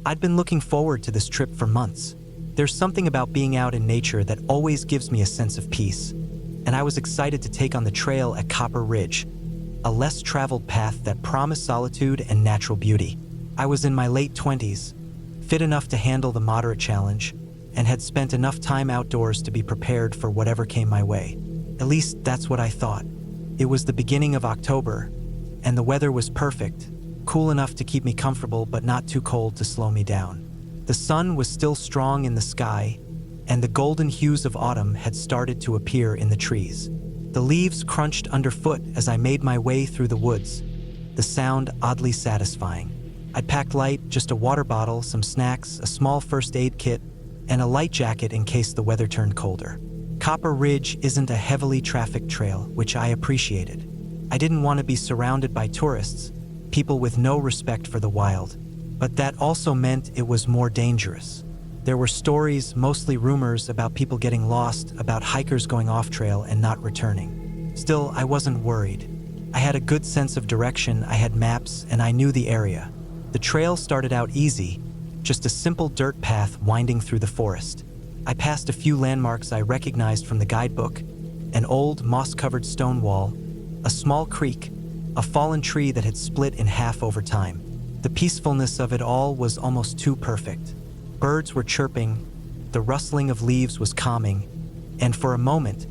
I'd been looking forward to this trip for months. There's something about being out in nature that always gives me a sense of peace, and I was excited to take on the trail at Copper Ridge, a less traveled path that promised solitude and natural beauty. I was in my late 20s, fit enough to handle the moderate challenge, and had spent enough time outdoors to be prepared for whatever came my way. At least that's what I thought. It was the beginning of October, and the weather was perfect, cool enough to keep me comfortable but not too cold to slow me down. The sun was still strong in the sky, and the golden hues of autumn had started to appear in the trees. The leaves crunched underfoot as I made my way through the woods, the sound oddly satisfying. I'd packed light, just a water bottle, some snacks, a small first aid kit, and a light jacket in case the weather turned colder. Copper Ridge isn't a heavily trafficked trail, which I appreciated. I didn't want to be surrounded by tourists, people with no respect for the wild, but that also meant it was more dangerous. There were stories, mostly rumors, about people getting lost, about hikers going off trail and not returning. Still, I wasn't worried. I had a good sense of direction, I had maps, and I knew the area. The trail started out easy, just a simple dirt path winding through the forest. I passed a few landmarks I recognized from the guidebook: an old moss-covered stone wall, a small creek, a fallen tree that had split in half over time. The peacefulness of it all was almost too perfect. Birds were chirping, the rustling of leaves was calming, and for a moment,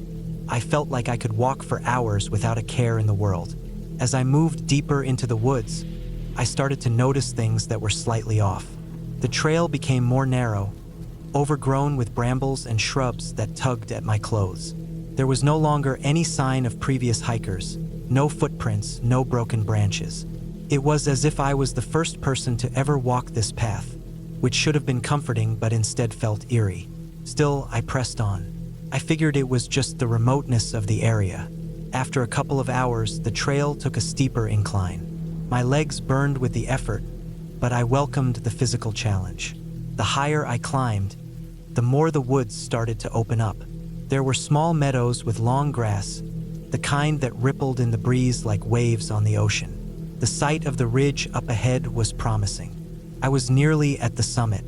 I felt like I could walk for hours without a care in the world. As I moved deeper into the woods, I started to notice things that were slightly off. The trail became more narrow, overgrown with brambles and shrubs that tugged at my clothes. There was no longer any sign of previous hikers, no footprints, no broken branches. It was as if I was the first person to ever walk this path, which should have been comforting but instead felt eerie. Still, I pressed on. I figured it was just the remoteness of the area. After a couple of hours, the trail took a steeper incline. My legs burned with the effort, but I welcomed the physical challenge. The higher I climbed, the more the woods started to open up. There were small meadows with long grass, the kind that rippled in the breeze like waves on the ocean. The sight of the ridge up ahead was promising. I was nearly at the summit.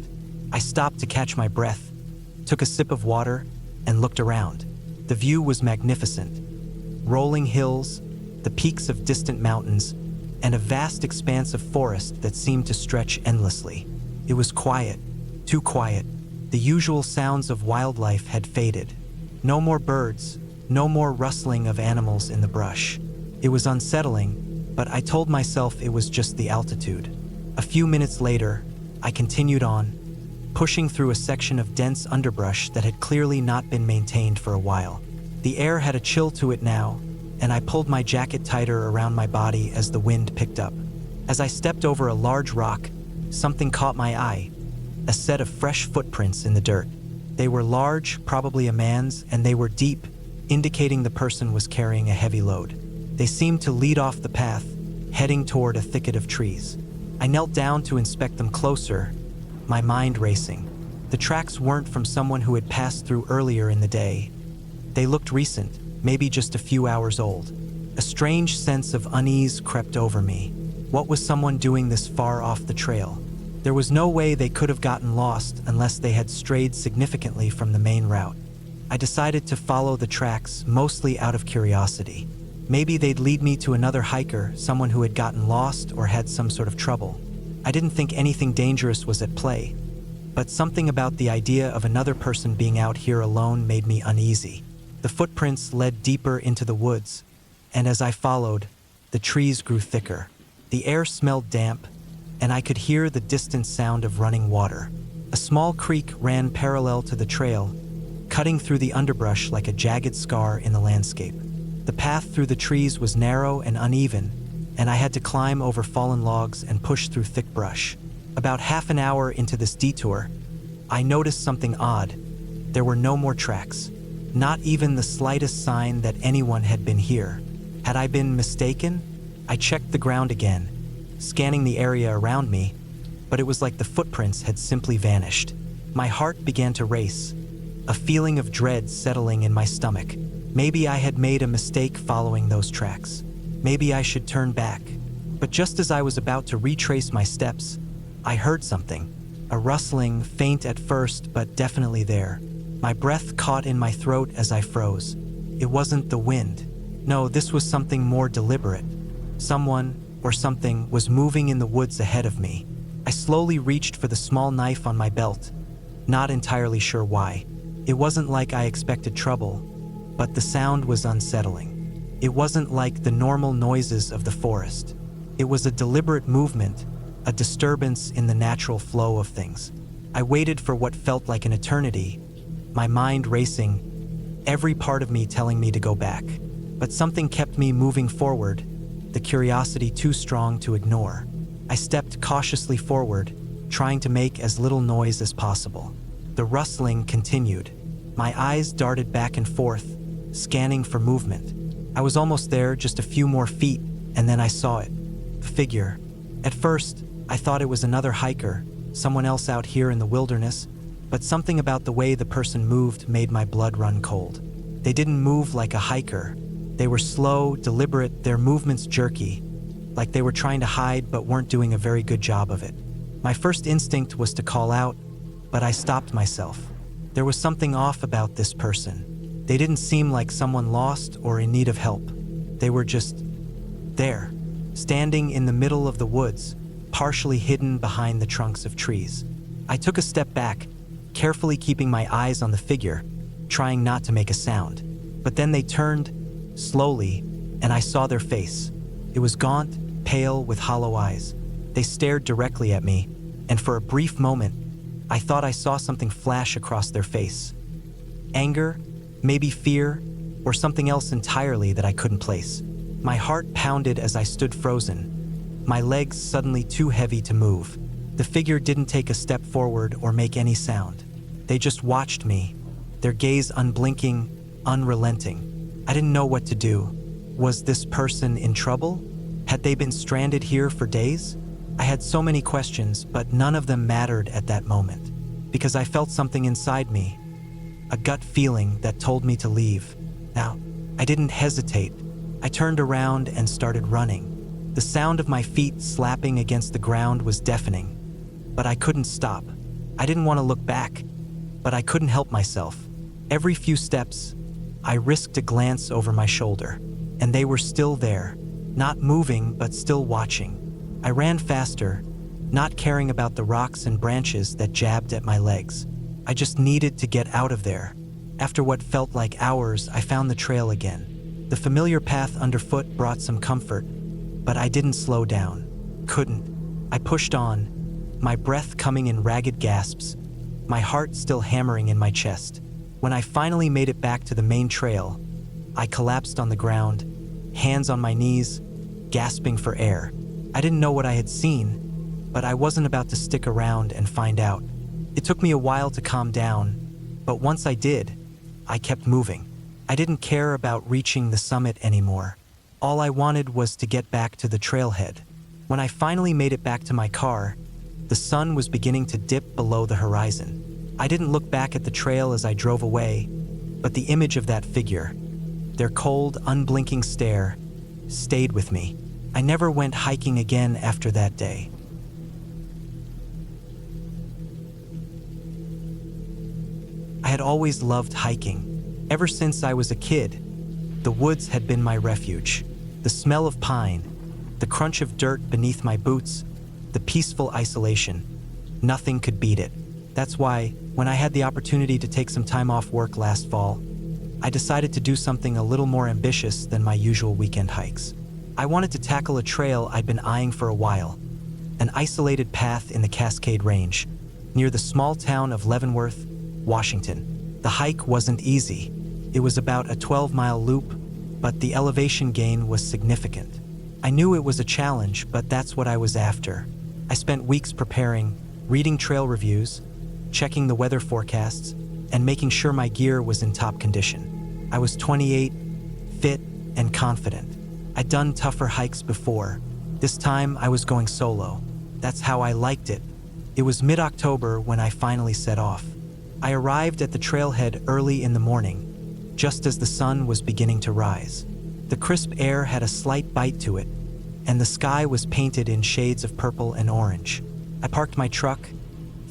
I stopped to catch my breath, took a sip of water, and looked around. The view was magnificent. Rolling hills, the peaks of distant mountains, and a vast expanse of forest that seemed to stretch endlessly. It was quiet, too quiet. The usual sounds of wildlife had faded. No more birds, no more rustling of animals in the brush. It was unsettling, but I told myself it was just the altitude. A few minutes later, I continued on, pushing through a section of dense underbrush that had clearly not been maintained for a while. The air had a chill to it now, and I pulled my jacket tighter around my body as the wind picked up. As I stepped over a large rock, something caught my eye: a set of fresh footprints in the dirt. They were large, probably a man's, and they were deep, indicating the person was carrying a heavy load. They seemed to lead off the path, heading toward a thicket of trees. I knelt down to inspect them closer, my mind racing. The tracks weren't from someone who had passed through earlier in the day. They looked recent, maybe just a few hours old. A strange sense of unease crept over me. What was someone doing this far off the trail? There was no way they could have gotten lost unless they had strayed significantly from the main route. I decided to follow the tracks, mostly out of curiosity. Maybe they'd lead me to another hiker, someone who had gotten lost or had some sort of trouble. I didn't think anything dangerous was at play, but something about the idea of another person being out here alone made me uneasy. The footprints led deeper into the woods, and as I followed, the trees grew thicker. The air smelled damp, and I could hear the distant sound of running water. A small creek ran parallel to the trail, cutting through the underbrush like a jagged scar in the landscape. The path through the trees was narrow and uneven, and I had to climb over fallen logs and push through thick brush. About half an hour into this detour, I noticed something odd. There were no more tracks, not even the slightest sign that anyone had been here. Had I been mistaken? I checked the ground again, scanning the area around me, but it was like the footprints had simply vanished. My heart began to race, a feeling of dread settling in my stomach. Maybe I had made a mistake following those tracks. Maybe I should turn back. But just as I was about to retrace my steps, I heard something. a rustling, faint at first, but definitely there. My breath caught in my throat as I froze. It wasn't the wind. No, this was something more deliberate. Someone, or something, was moving in the woods ahead of me. I slowly reached for the small knife on my belt, not entirely sure why. It wasn't like I expected trouble, but the sound was unsettling. It wasn't like the normal noises of the forest. It was a deliberate movement, a disturbance in the natural flow of things. I waited for what felt like an eternity, my mind racing, every part of me telling me to go back. But something kept me moving forward, the curiosity too strong to ignore. I stepped cautiously forward, trying to make as little noise as possible. The rustling continued. My eyes darted back and forth, scanning for movement. I was almost there, just a few more feet, and then I saw it. The figure. At first, I thought it was another hiker, someone else out here in the wilderness, but something about the way the person moved made my blood run cold. They didn't move like a hiker. They were slow, deliberate, their movements jerky, like they were trying to hide but weren't doing a very good job of it. My first instinct was to call out, but I stopped myself. There was something off about this person. They didn't seem like someone lost or in need of help. They were just there, standing in the middle of the woods, partially hidden behind the trunks of trees. I took a step back, carefully keeping my eyes on the figure, trying not to make a sound. But then they turned, slowly, and I saw their face. It was gaunt, pale, with hollow eyes. They stared directly at me, and for a brief moment, I thought I saw something flash across their face. Anger, maybe fear, or something else entirely that I couldn't place. My heart pounded as I stood frozen, my legs suddenly too heavy to move. The figure didn't take a step forward or make any sound. They just watched me, their gaze unblinking, unrelenting. I didn't know what to do. Was this person in trouble? Had they been stranded here for days? I had so many questions, but none of them mattered at that moment, because I felt something inside me, a gut feeling that told me to leave. Now, I didn't hesitate. I turned around and started running. The sound of my feet slapping against the ground was deafening, but I couldn't stop. I didn't want to look back, but I couldn't help myself. Every few steps, I risked a glance over my shoulder, and they were still there, not moving but still watching. I ran faster, not caring about the rocks and branches that jabbed at my legs. I just needed to get out of there. After what felt like hours, I found the trail again. The familiar path underfoot brought some comfort, but I didn't slow down. Couldn't. I pushed on, my breath coming in ragged gasps, my heart still hammering in my chest. When I finally made it back to the main trail, I collapsed on the ground, hands on my knees, gasping for air. I didn't know what I had seen, but I wasn't about to stick around and find out. It took me a while to calm down, but once I did, I kept moving. I didn't care about reaching the summit anymore. All I wanted was to get back to the trailhead. When I finally made it back to my car, the sun was beginning to dip below the horizon. I didn't look back at the trail as I drove away, but the image of that figure, their cold, unblinking stare, stayed with me. I never went hiking again after that day. I had always loved hiking. Ever since I was a kid, the woods had been my refuge. The smell of pine, the crunch of dirt beneath my boots, the peaceful isolation. Nothing could beat it. That's why, when I had the opportunity to take some time off work last fall, I decided to do something a little more ambitious than my usual weekend hikes. I wanted to tackle a trail I'd been eyeing for a while, an isolated path in the Cascade Range, near the small town of Leavenworth, Washington. The hike wasn't easy. It was about a 12-mile loop, but the elevation gain was significant. I knew it was a challenge, but that's what I was after. I spent weeks preparing, reading trail reviews, checking the weather forecasts, and making sure my gear was in top condition. I was 28, fit, and confident. I'd done tougher hikes before. This time, I was going solo. That's how I liked it. It was mid-October when I finally set off. I arrived at the trailhead early in the morning, just as the sun was beginning to rise. The crisp air had a slight bite to it, and the sky was painted in shades of purple and orange. I parked my truck,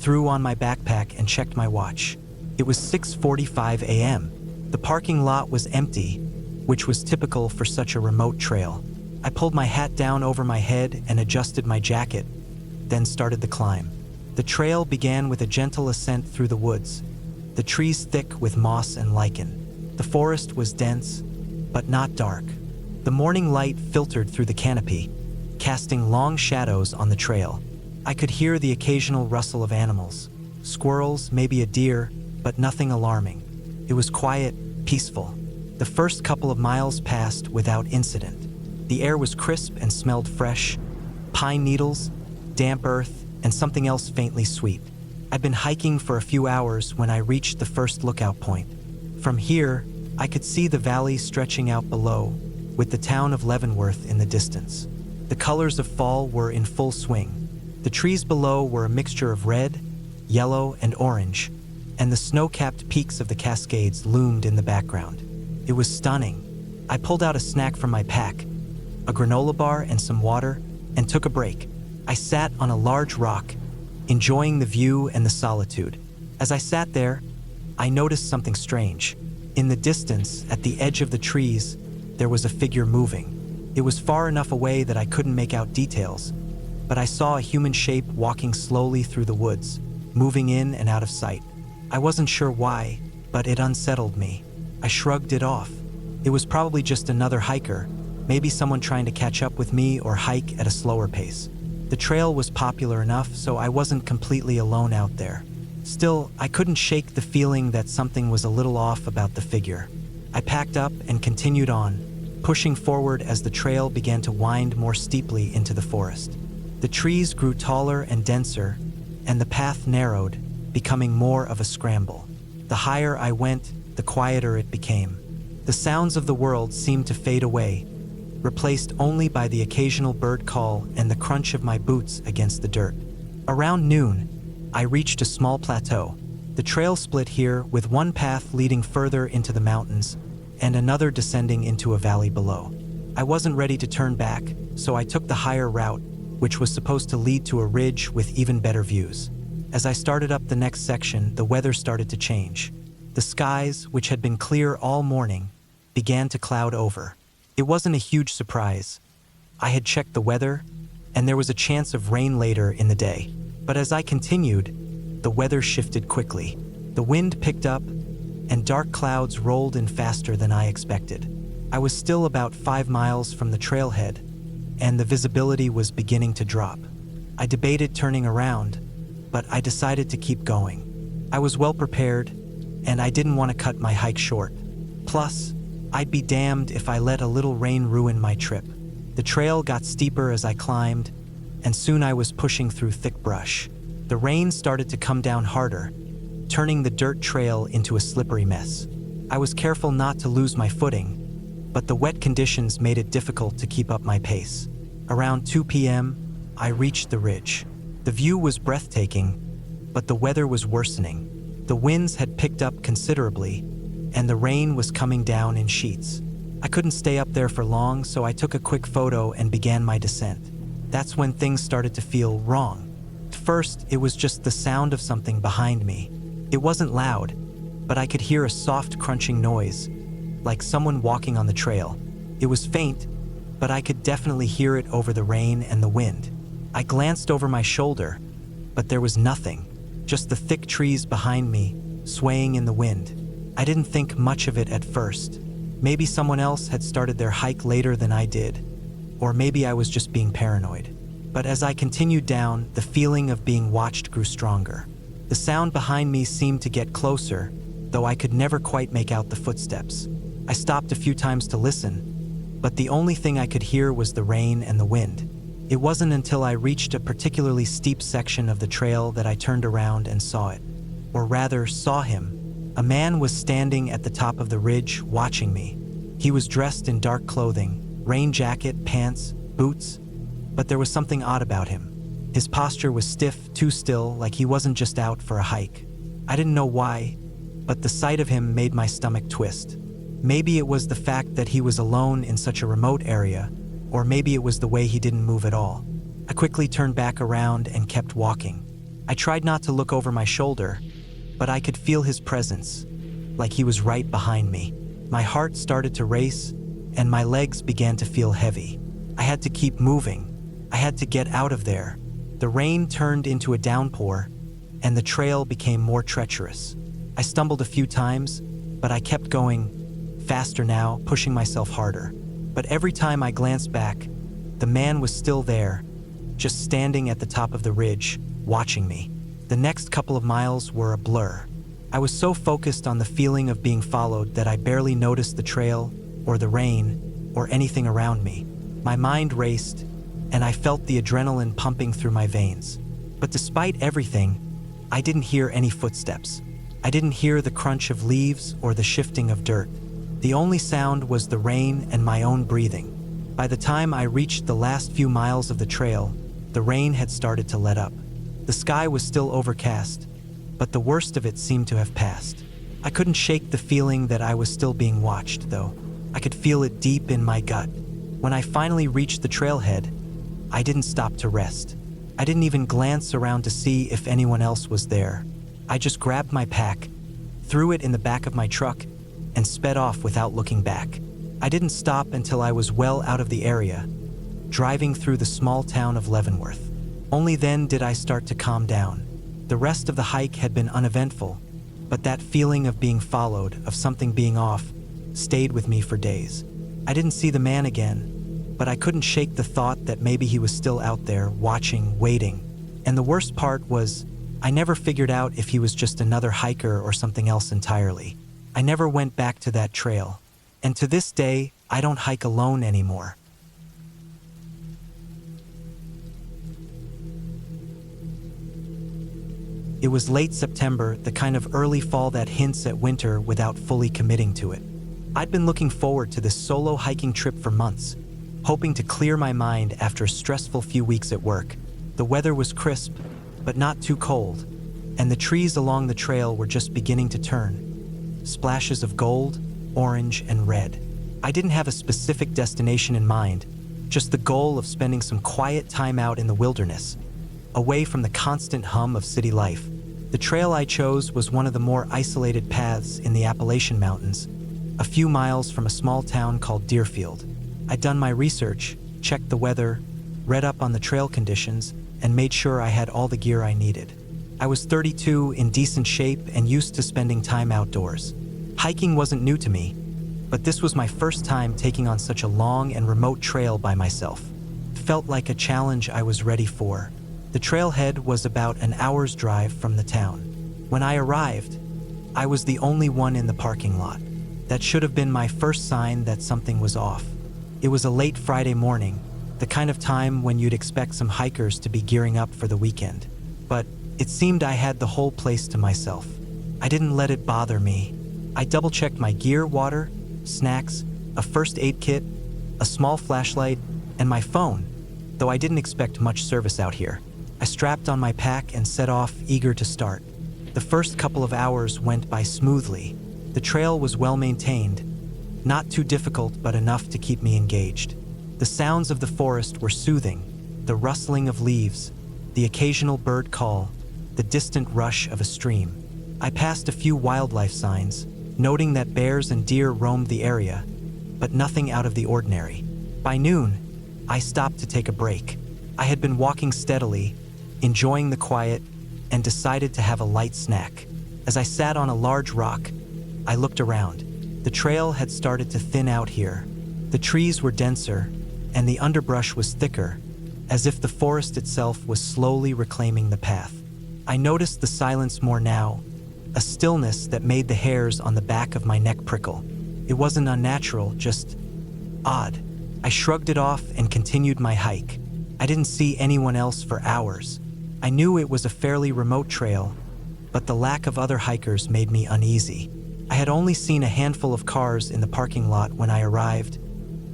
threw on my backpack and checked my watch. It was 6:45 a.m. The parking lot was empty, which was typical for such a remote trail. I pulled my hat down over my head and adjusted my jacket, then started the climb. The trail began with a gentle ascent through the woods, the trees thick with moss and lichen. The forest was dense, but not dark. The morning light filtered through the canopy, casting long shadows on the trail. I could hear the occasional rustle of animals, squirrels, maybe a deer, but nothing alarming. It was quiet, peaceful. The first couple of miles passed without incident. The air was crisp and smelled fresh, pine needles, damp earth, and something else faintly sweet. I'd been hiking for a few hours when I reached the first lookout point. From here, I could see the valley stretching out below, with the town of Leavenworth in the distance. The colors of fall were in full swing. The trees below were a mixture of red, yellow, and orange, and the snow-capped peaks of the Cascades loomed in the background. It was stunning. I pulled out a snack from my pack, a granola bar and some water, and took a break. I sat on a large rock, enjoying the view and the solitude. As I sat there, I noticed something strange. In the distance, at the edge of the trees, there was a figure moving. It was far enough away that I couldn't make out details, but I saw a human shape walking slowly through the woods, moving in and out of sight. I wasn't sure why, but it unsettled me. I shrugged it off. It was probably just another hiker, maybe someone trying to catch up with me or hike at a slower pace. The trail was popular enough, so I wasn't completely alone out there. Still, I couldn't shake the feeling that something was a little off about the figure. I packed up and continued on, pushing forward as the trail began to wind more steeply into the forest. The trees grew taller and denser, and the path narrowed, becoming more of a scramble. The higher I went, the quieter it became. The sounds of the world seemed to fade away, replaced only by the occasional bird call and the crunch of my boots against the dirt. Around noon, I reached a small plateau. The trail split here, with one path leading further into the mountains and another descending into a valley below. I wasn't ready to turn back, so I took the higher route, which was supposed to lead to a ridge with even better views. As I started up the next section, the weather started to change. The skies, which had been clear all morning, began to cloud over. It wasn't a huge surprise. I had checked the weather, and there was a chance of rain later in the day. But as I continued, the weather shifted quickly. The wind picked up, and dark clouds rolled in faster than I expected. I was still about 5 miles from the trailhead, and the visibility was beginning to drop. I debated turning around, but I decided to keep going. I was well prepared, and I didn't want to cut my hike short. Plus, I'd be damned if I let a little rain ruin my trip. The trail got steeper as I climbed, and soon I was pushing through thick brush. The rain started to come down harder, turning the dirt trail into a slippery mess. I was careful not to lose my footing, but the wet conditions made it difficult to keep up my pace. Around 2 p.m., I reached the ridge. The view was breathtaking, but the weather was worsening. The winds had picked up considerably, and the rain was coming down in sheets. I couldn't stay up there for long, so I took a quick photo and began my descent. That's when things started to feel wrong. At first, it was just the sound of something behind me. It wasn't loud, but I could hear a soft crunching noise, like someone walking on the trail. It was faint, but I could definitely hear it over the rain and the wind. I glanced over my shoulder, but there was nothing, just the thick trees behind me, swaying in the wind. I didn't think much of it at first. Maybe someone else had started their hike later than I did, or maybe I was just being paranoid. But as I continued down, the feeling of being watched grew stronger. The sound behind me seemed to get closer, though I could never quite make out the footsteps. I stopped a few times to listen, but the only thing I could hear was the rain and the wind. It wasn't until I reached a particularly steep section of the trail that I turned around and saw it. Or rather, saw him. A man was standing at the top of the ridge, watching me. He was dressed in dark clothing, rain jacket, pants, boots, but there was something odd about him. His posture was stiff, too still, like he wasn't just out for a hike. I didn't know why, but the sight of him made my stomach twist. Maybe it was the fact that he was alone in such a remote area, or maybe it was the way he didn't move at all. I quickly turned back around and kept walking. I tried not to look over my shoulder, but I could feel his presence, like he was right behind me. My heart started to race, and my legs began to feel heavy. I had to keep moving. I had to get out of there. The rain turned into a downpour, and the trail became more treacherous. I stumbled a few times, but I kept going, faster now, pushing myself harder. But every time I glanced back, the man was still there, just standing at the top of the ridge, watching me. The next couple of miles were a blur. I was so focused on the feeling of being followed that I barely noticed the trail, or the rain, or anything around me. My mind raced, and I felt the adrenaline pumping through my veins. But despite everything, I didn't hear any footsteps. I didn't hear the crunch of leaves or the shifting of dirt. The only sound was the rain and my own breathing. By the time I reached the last few miles of the trail, the rain had started to let up. The sky was still overcast, but the worst of it seemed to have passed. I couldn't shake the feeling that I was still being watched, though. I could feel it deep in my gut. When I finally reached the trailhead, I didn't stop to rest. I didn't even glance around to see if anyone else was there. I just grabbed my pack, threw it in the back of my truck, and sped off without looking back. I didn't stop until I was well out of the area, driving through the small town of Leavenworth. Only then did I start to calm down. The rest of the hike had been uneventful, but that feeling of being followed, of something being off, stayed with me for days. I didn't see the man again, but I couldn't shake the thought that maybe he was still out there, watching, waiting. And the worst part was, I never figured out if he was just another hiker or something else entirely. I never went back to that trail, and to this day, I don't hike alone anymore. It was late September, the kind of early fall that hints at winter without fully committing to it. I'd been looking forward to this solo hiking trip for months, hoping to clear my mind after a stressful few weeks at work. The weather was crisp, but not too cold, and the trees along the trail were just beginning to turn, splashes of gold, orange, and red. I didn't have a specific destination in mind, just the goal of spending some quiet time out in the wilderness, away from the constant hum of city life. The trail I chose was one of the more isolated paths in the Appalachian Mountains, a few miles from a small town called Deerfield. I'd done my research, checked the weather, read up on the trail conditions, and made sure I had all the gear I needed. I was 32, in decent shape, and used to spending time outdoors. Hiking wasn't new to me, but this was my first time taking on such a long and remote trail by myself. It felt like a challenge I was ready for. The trailhead was about an hour's drive from the town. When I arrived, I was the only one in the parking lot. That should have been my first sign that something was off. It was a late Friday morning, the kind of time when you'd expect some hikers to be gearing up for the weekend. But it seemed I had the whole place to myself. I didn't let it bother me. I double-checked my gear, water, snacks, a first aid kit, a small flashlight, and my phone, though I didn't expect much service out here. I strapped on my pack and set off, eager to start. The first couple of hours went by smoothly. The trail was well maintained, not too difficult but enough to keep me engaged. The sounds of the forest were soothing, the rustling of leaves, the occasional bird call, the distant rush of a stream. I passed a few wildlife signs, noting that bears and deer roamed the area, but nothing out of the ordinary. By noon, I stopped to take a break. I had been walking steadily, enjoying the quiet, and decided to have a light snack. As I sat on a large rock, I looked around. The trail had started to thin out here. The trees were denser, and the underbrush was thicker, as if the forest itself was slowly reclaiming the path. I noticed the silence more now, a stillness that made the hairs on the back of my neck prickle. It wasn't unnatural, just odd. I shrugged it off and continued my hike. I didn't see anyone else for hours. I knew it was a fairly remote trail, but the lack of other hikers made me uneasy. I had only seen a handful of cars in the parking lot when I arrived,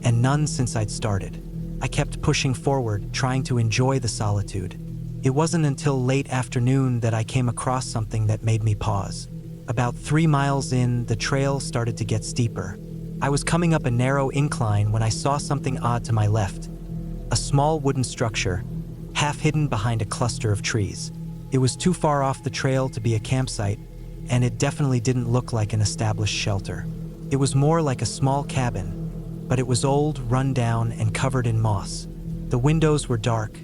and none since I'd started. I kept pushing forward, trying to enjoy the solitude. It wasn't until late afternoon that I came across something that made me pause. About 3 miles in, the trail started to get steeper. I was coming up a narrow incline when I saw something odd to my left. A small wooden structure, half hidden behind a cluster of trees. It was too far off the trail to be a campsite, and it definitely didn't look like an established shelter. It was more like a small cabin, but it was old, run down, and covered in moss. The windows were dark,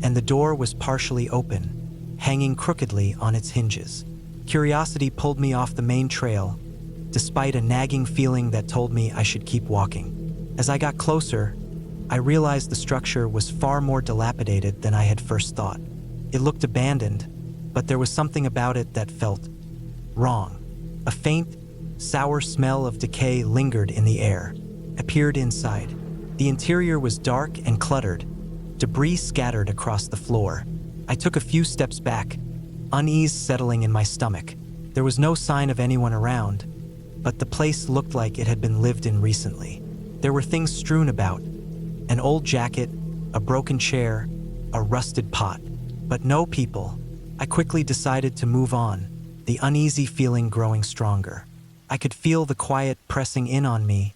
and the door was partially open, hanging crookedly on its hinges. Curiosity pulled me off the main trail, despite a nagging feeling that told me I should keep walking. As I got closer, I realized the structure was far more dilapidated than I had first thought. It looked abandoned, but there was something about it that felt wrong. A faint, sour smell of decay lingered in the air, appeared inside. The interior was dark and cluttered, debris scattered across the floor. I took a few steps back, unease settling in my stomach. There was no sign of anyone around, but the place looked like it had been lived in recently. There were things strewn about, an old jacket, a broken chair, a rusted pot, but no people. I quickly decided to move on, the uneasy feeling growing stronger. I could feel the quiet pressing in on me,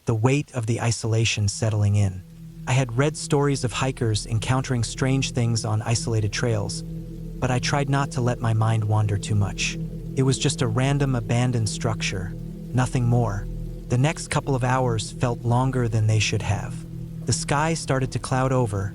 the weight of the isolation settling in. I had read stories of hikers encountering strange things on isolated trails, but I tried not to let my mind wander too much. It was just a random abandoned structure, nothing more. The next couple of hours felt longer than they should have. The sky started to cloud over,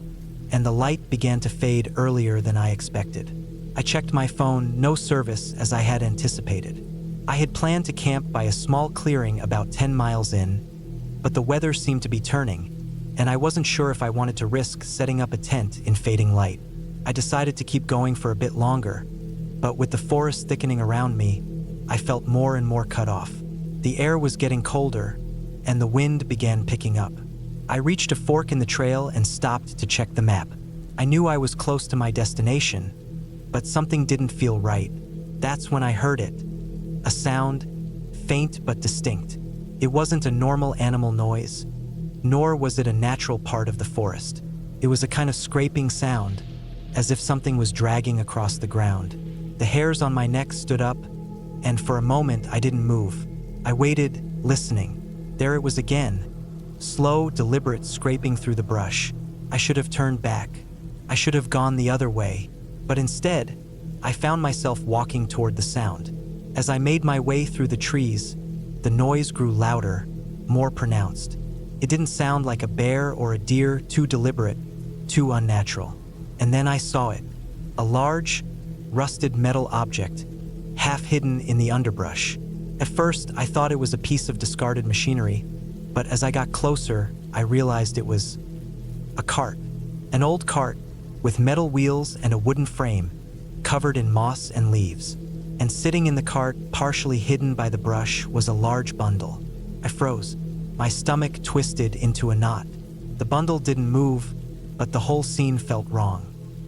and the light began to fade earlier than I expected. I checked my phone, no service as I had anticipated. I had planned to camp by a small clearing about 10 miles in, but the weather seemed to be turning, and I wasn't sure if I wanted to risk setting up a tent in fading light. I decided to keep going for a bit longer, but with the forest thickening around me, I felt more and more cut off. The air was getting colder, and the wind began picking up. I reached a fork in the trail and stopped to check the map. I knew I was close to my destination, but something didn't feel right. That's when I heard it. A sound, faint but distinct. It wasn't a normal animal noise, nor was it a natural part of the forest. It was a kind of scraping sound, as if something was dragging across the ground. The hairs on my neck stood up, and for a moment I didn't move. I waited, listening. There it was again. Slow, deliberate scraping through the brush. I should have turned back. I should have gone the other way. But instead, I found myself walking toward the sound. As I made my way through the trees, the noise grew louder, more pronounced. It didn't sound like a bear or a deer, too deliberate, too unnatural. And then I saw it. A large, rusted metal object, half hidden in the underbrush. At first, I thought it was a piece of discarded machinery, but as I got closer, I realized it was a cart. An old cart with metal wheels and a wooden frame, covered in moss and leaves. And sitting in the cart, partially hidden by the brush, was a large bundle. I froze. My stomach twisted into a knot. The bundle didn't move, but the whole scene felt wrong.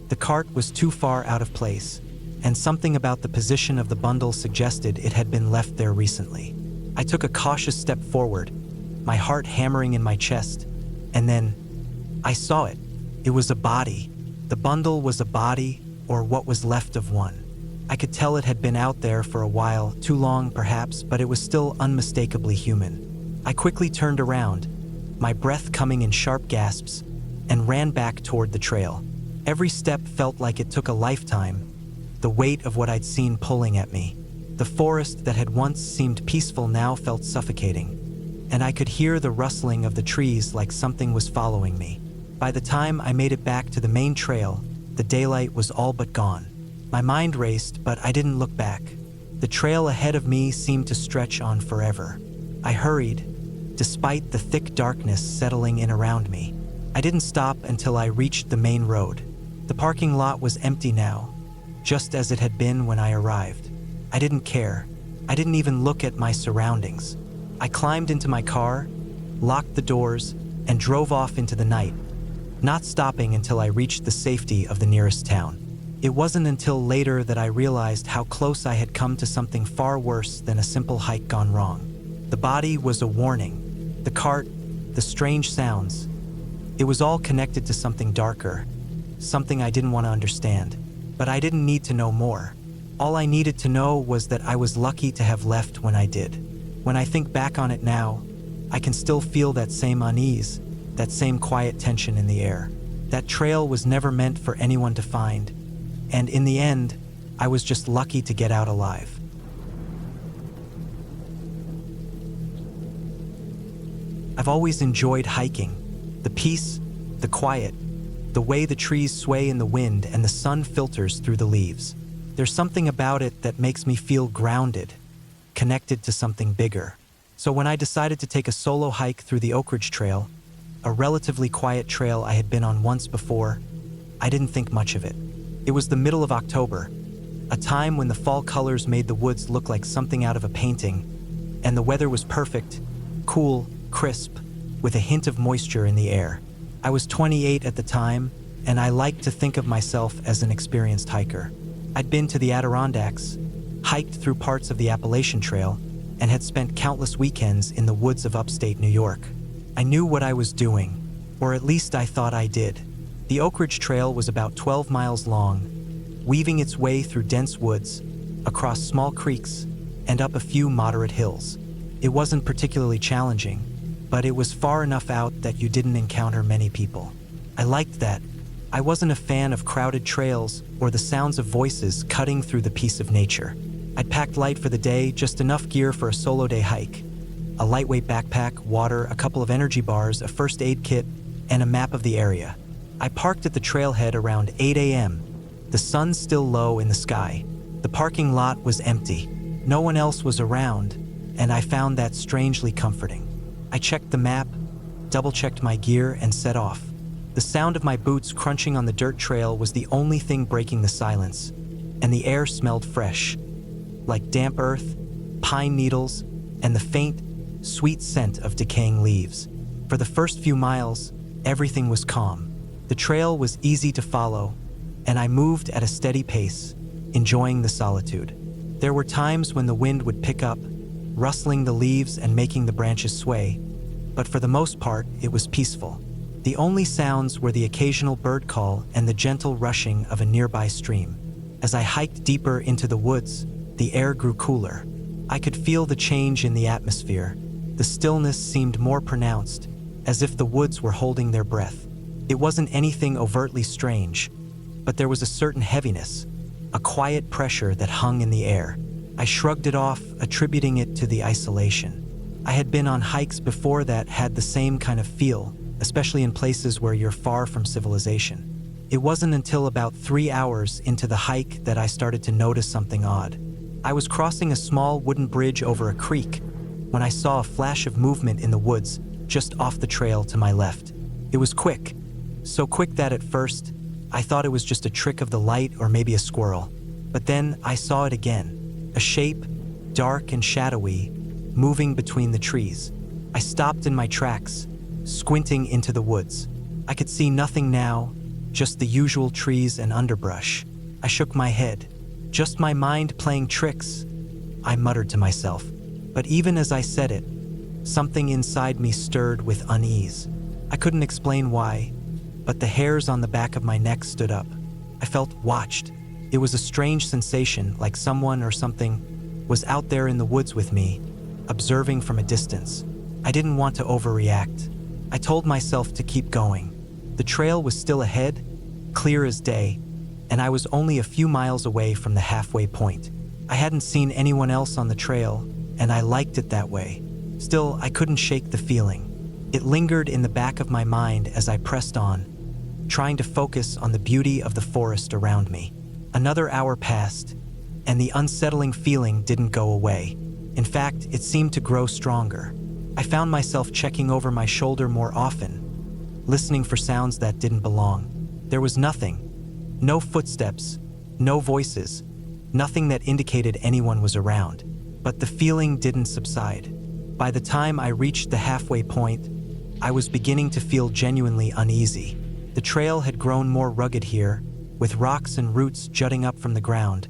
The cart was too far out of place, and something about the position of the bundle suggested it had been left there recently. I took a cautious step forward, my heart hammering in my chest, and then I saw it. It was a body. The bundle was a body, or what was left of one. I could tell it had been out there for a while, too long perhaps, but it was still unmistakably human. I quickly turned around, my breath coming in sharp gasps, and ran back toward the trail. Every step felt like it took a lifetime, the weight of what I'd seen pulling at me. The forest that had once seemed peaceful now felt suffocating, and I could hear the rustling of the trees like something was following me. By the time I made it back to the main trail, the daylight was all but gone. My mind raced, but I didn't look back. The trail ahead of me seemed to stretch on forever. I hurried, despite the thick darkness settling in around me. I didn't stop until I reached the main road. The parking lot was empty now, just as it had been when I arrived. I didn't care. I didn't even look at my surroundings. I climbed into my car, locked the doors, and drove off into the night, not stopping until I reached the safety of the nearest town. It wasn't until later that I realized how close I had come to something far worse than a simple hike gone wrong. The body was a warning. The cart, the strange sounds. It was all connected to something darker, something I didn't want to understand. But I didn't need to know more. All I needed to know was that I was lucky to have left when I did. When I think back on it now, I can still feel that same unease, that same quiet tension in the air. That trail was never meant for anyone to find, and in the end, I was just lucky to get out alive. I've always enjoyed hiking. The peace, the quiet, the way the trees sway in the wind and the sun filters through the leaves. There's something about it that makes me feel grounded, connected to something bigger. So when I decided to take a solo hike through the Oak Ridge Trail, a relatively quiet trail I had been on once before, I didn't think much of it. It was the middle of October, a time when the fall colors made the woods look like something out of a painting, and the weather was perfect, cool, crisp, with a hint of moisture in the air. I was 28 at the time, and I liked to think of myself as an experienced hiker. I'd been to the Adirondacks, hiked through parts of the Appalachian Trail, and had spent countless weekends in the woods of upstate New York. I knew what I was doing, or at least I thought I did. The Oak Ridge Trail was about 12 miles long, weaving its way through dense woods, across small creeks, and up a few moderate hills. It wasn't particularly challenging, but it was far enough out that you didn't encounter many people. I liked that. I wasn't a fan of crowded trails or the sounds of voices cutting through the peace of nature. I'd packed light for the day, just enough gear for a solo day hike. A lightweight backpack, water, a couple of energy bars, a first aid kit, and a map of the area. I parked at the trailhead around 8 a.m., the sun still low in the sky. The parking lot was empty. No one else was around, and I found that strangely comforting. I checked the map, double-checked my gear, and set off. The sound of my boots crunching on the dirt trail was the only thing breaking the silence, and the air smelled fresh, like damp earth, pine needles, and the faint, sweet scent of decaying leaves. For the first few miles, everything was calm. The trail was easy to follow, and I moved at a steady pace, enjoying the solitude. There were times when the wind would pick up, rustling the leaves and making the branches sway, but for the most part, it was peaceful. The only sounds were the occasional bird call and the gentle rushing of a nearby stream. As I hiked deeper into the woods, the air grew cooler. I could feel the change in the atmosphere. The stillness seemed more pronounced, as if the woods were holding their breath. It wasn't anything overtly strange, but there was a certain heaviness, a quiet pressure that hung in the air. I shrugged it off, attributing it to the isolation. I had been on hikes before that had the same kind of feel, especially in places where you're far from civilization. It wasn't until about 3 hours into the hike that I started to notice something odd. I was crossing a small wooden bridge over a creek when I saw a flash of movement in the woods just off the trail to my left. It was quick, so quick that at first, I thought it was just a trick of the light or maybe a squirrel. But then I saw it again, a shape, dark and shadowy, moving between the trees. I stopped in my tracks, squinting into the woods. I could see nothing now, just the usual trees and underbrush. I shook my head. Just my mind playing tricks, I muttered to myself. But even as I said it, something inside me stirred with unease. I couldn't explain why, but the hairs on the back of my neck stood up. I felt watched. It was a strange sensation, like someone or something was out there in the woods with me, observing from a distance. I didn't want to overreact. I told myself to keep going. The trail was still ahead, clear as day, and I was only a few miles away from the halfway point. I hadn't seen anyone else on the trail, and I liked it that way. Still, I couldn't shake the feeling. It lingered in the back of my mind as I pressed on, trying to focus on the beauty of the forest around me. Another hour passed, and the unsettling feeling didn't go away. In fact, it seemed to grow stronger. I found myself checking over my shoulder more often, listening for sounds that didn't belong. There was nothing. No footsteps, no voices, nothing that indicated anyone was around. But the feeling didn't subside. By the time I reached the halfway point, I was beginning to feel genuinely uneasy. The trail had grown more rugged here, with rocks and roots jutting up from the ground,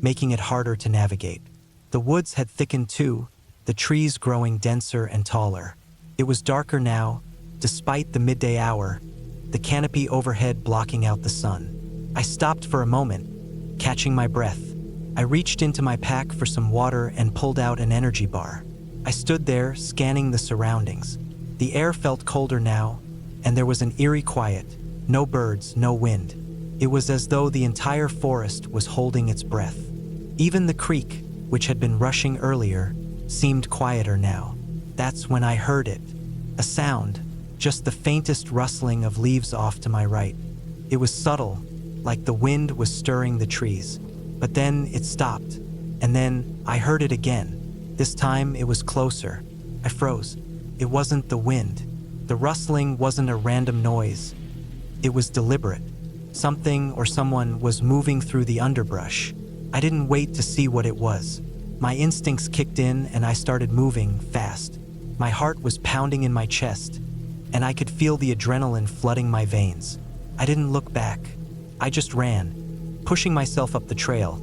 making it harder to navigate. The woods had thickened too, the trees growing denser and taller. It was darker now, despite the midday hour, the canopy overhead blocking out the sun. I stopped for a moment, catching my breath. I reached into my pack for some water and pulled out an energy bar. I stood there, scanning the surroundings. The air felt colder now, and there was an eerie quiet. No birds, no wind. It was as though the entire forest was holding its breath. Even the creek, which had been rushing earlier, seemed quieter now. That's when I heard it. A sound, just the faintest rustling of leaves off to my right. It was subtle, like the wind was stirring the trees. But then it stopped, and then I heard it again. This time it was closer. I froze. It wasn't the wind. The rustling wasn't a random noise. It was deliberate. Something or someone was moving through the underbrush. I didn't wait to see what it was. My instincts kicked in and I started moving fast. My heart was pounding in my chest, and I could feel the adrenaline flooding my veins. I didn't look back. I just ran, pushing myself up the trail,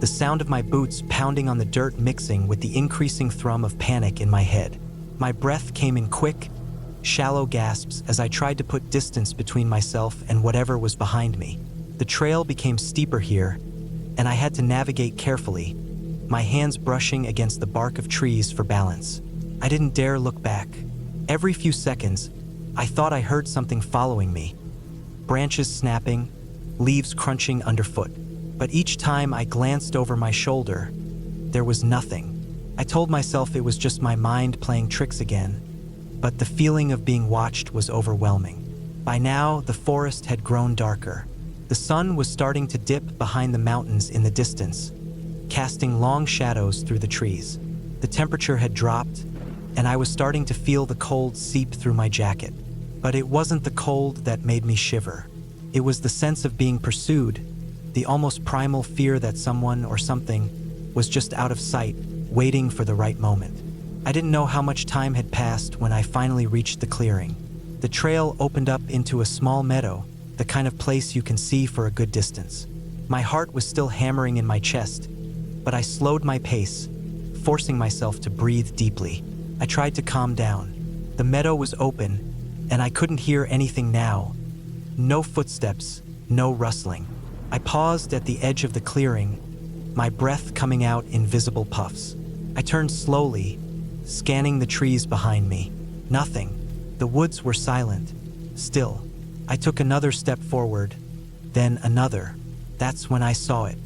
the sound of my boots pounding on the dirt mixing with the increasing thrum of panic in my head. My breath came in quick, shallow gasps as I tried to put distance between myself and whatever was behind me. The trail became steeper here, and I had to navigate carefully, my hands brushing against the bark of trees for balance. I didn't dare look back. Every few seconds, I thought I heard something following me. Branches snapping, leaves crunching underfoot. But each time I glanced over my shoulder, there was nothing. I told myself it was just my mind playing tricks again, but the feeling of being watched was overwhelming. By now, the forest had grown darker. The sun was starting to dip behind the mountains in the distance, casting long shadows through the trees. The temperature had dropped, and I was starting to feel the cold seep through my jacket. But it wasn't the cold that made me shiver. It was the sense of being pursued, the almost primal fear that someone or something was just out of sight, waiting for the right moment. I didn't know how much time had passed when I finally reached the clearing. The trail opened up into a small meadow, the kind of place you can see for a good distance. My heart was still hammering in my chest, but I slowed my pace, forcing myself to breathe deeply. I tried to calm down. The meadow was open, and I couldn't hear anything now. No footsteps, no rustling. I paused at the edge of the clearing, my breath coming out in visible puffs. I turned slowly, scanning the trees behind me. Nothing. The woods were silent, still. I took another step forward, then another. That's when I saw it.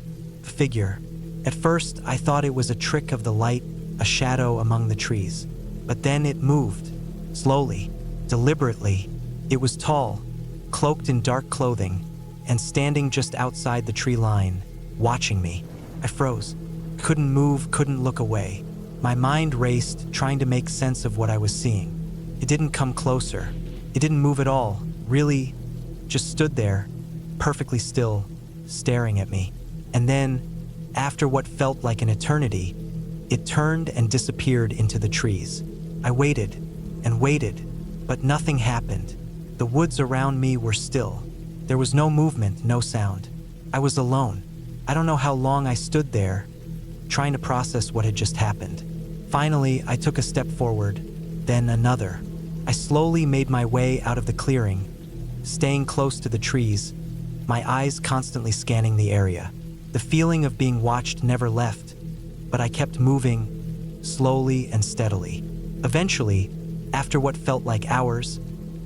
A figure. At first, I thought it was a trick of the light, a shadow among the trees. But then it moved, slowly, deliberately. It was tall, cloaked in dark clothing, and standing just outside the tree line, watching me. I froze. Couldn't move, couldn't look away. My mind raced, trying to make sense of what I was seeing. It didn't come closer. It didn't move at all, really, just stood there, perfectly still, staring at me. And then, after what felt like an eternity, it turned and disappeared into the trees. I waited and waited, but nothing happened. The woods around me were still. There was no movement, no sound. I was alone. I don't know how long I stood there, trying to process what had just happened. Finally, I took a step forward, then another. I slowly made my way out of the clearing, staying close to the trees, my eyes constantly scanning the area. The feeling of being watched never left, but I kept moving, slowly and steadily. Eventually, after what felt like hours,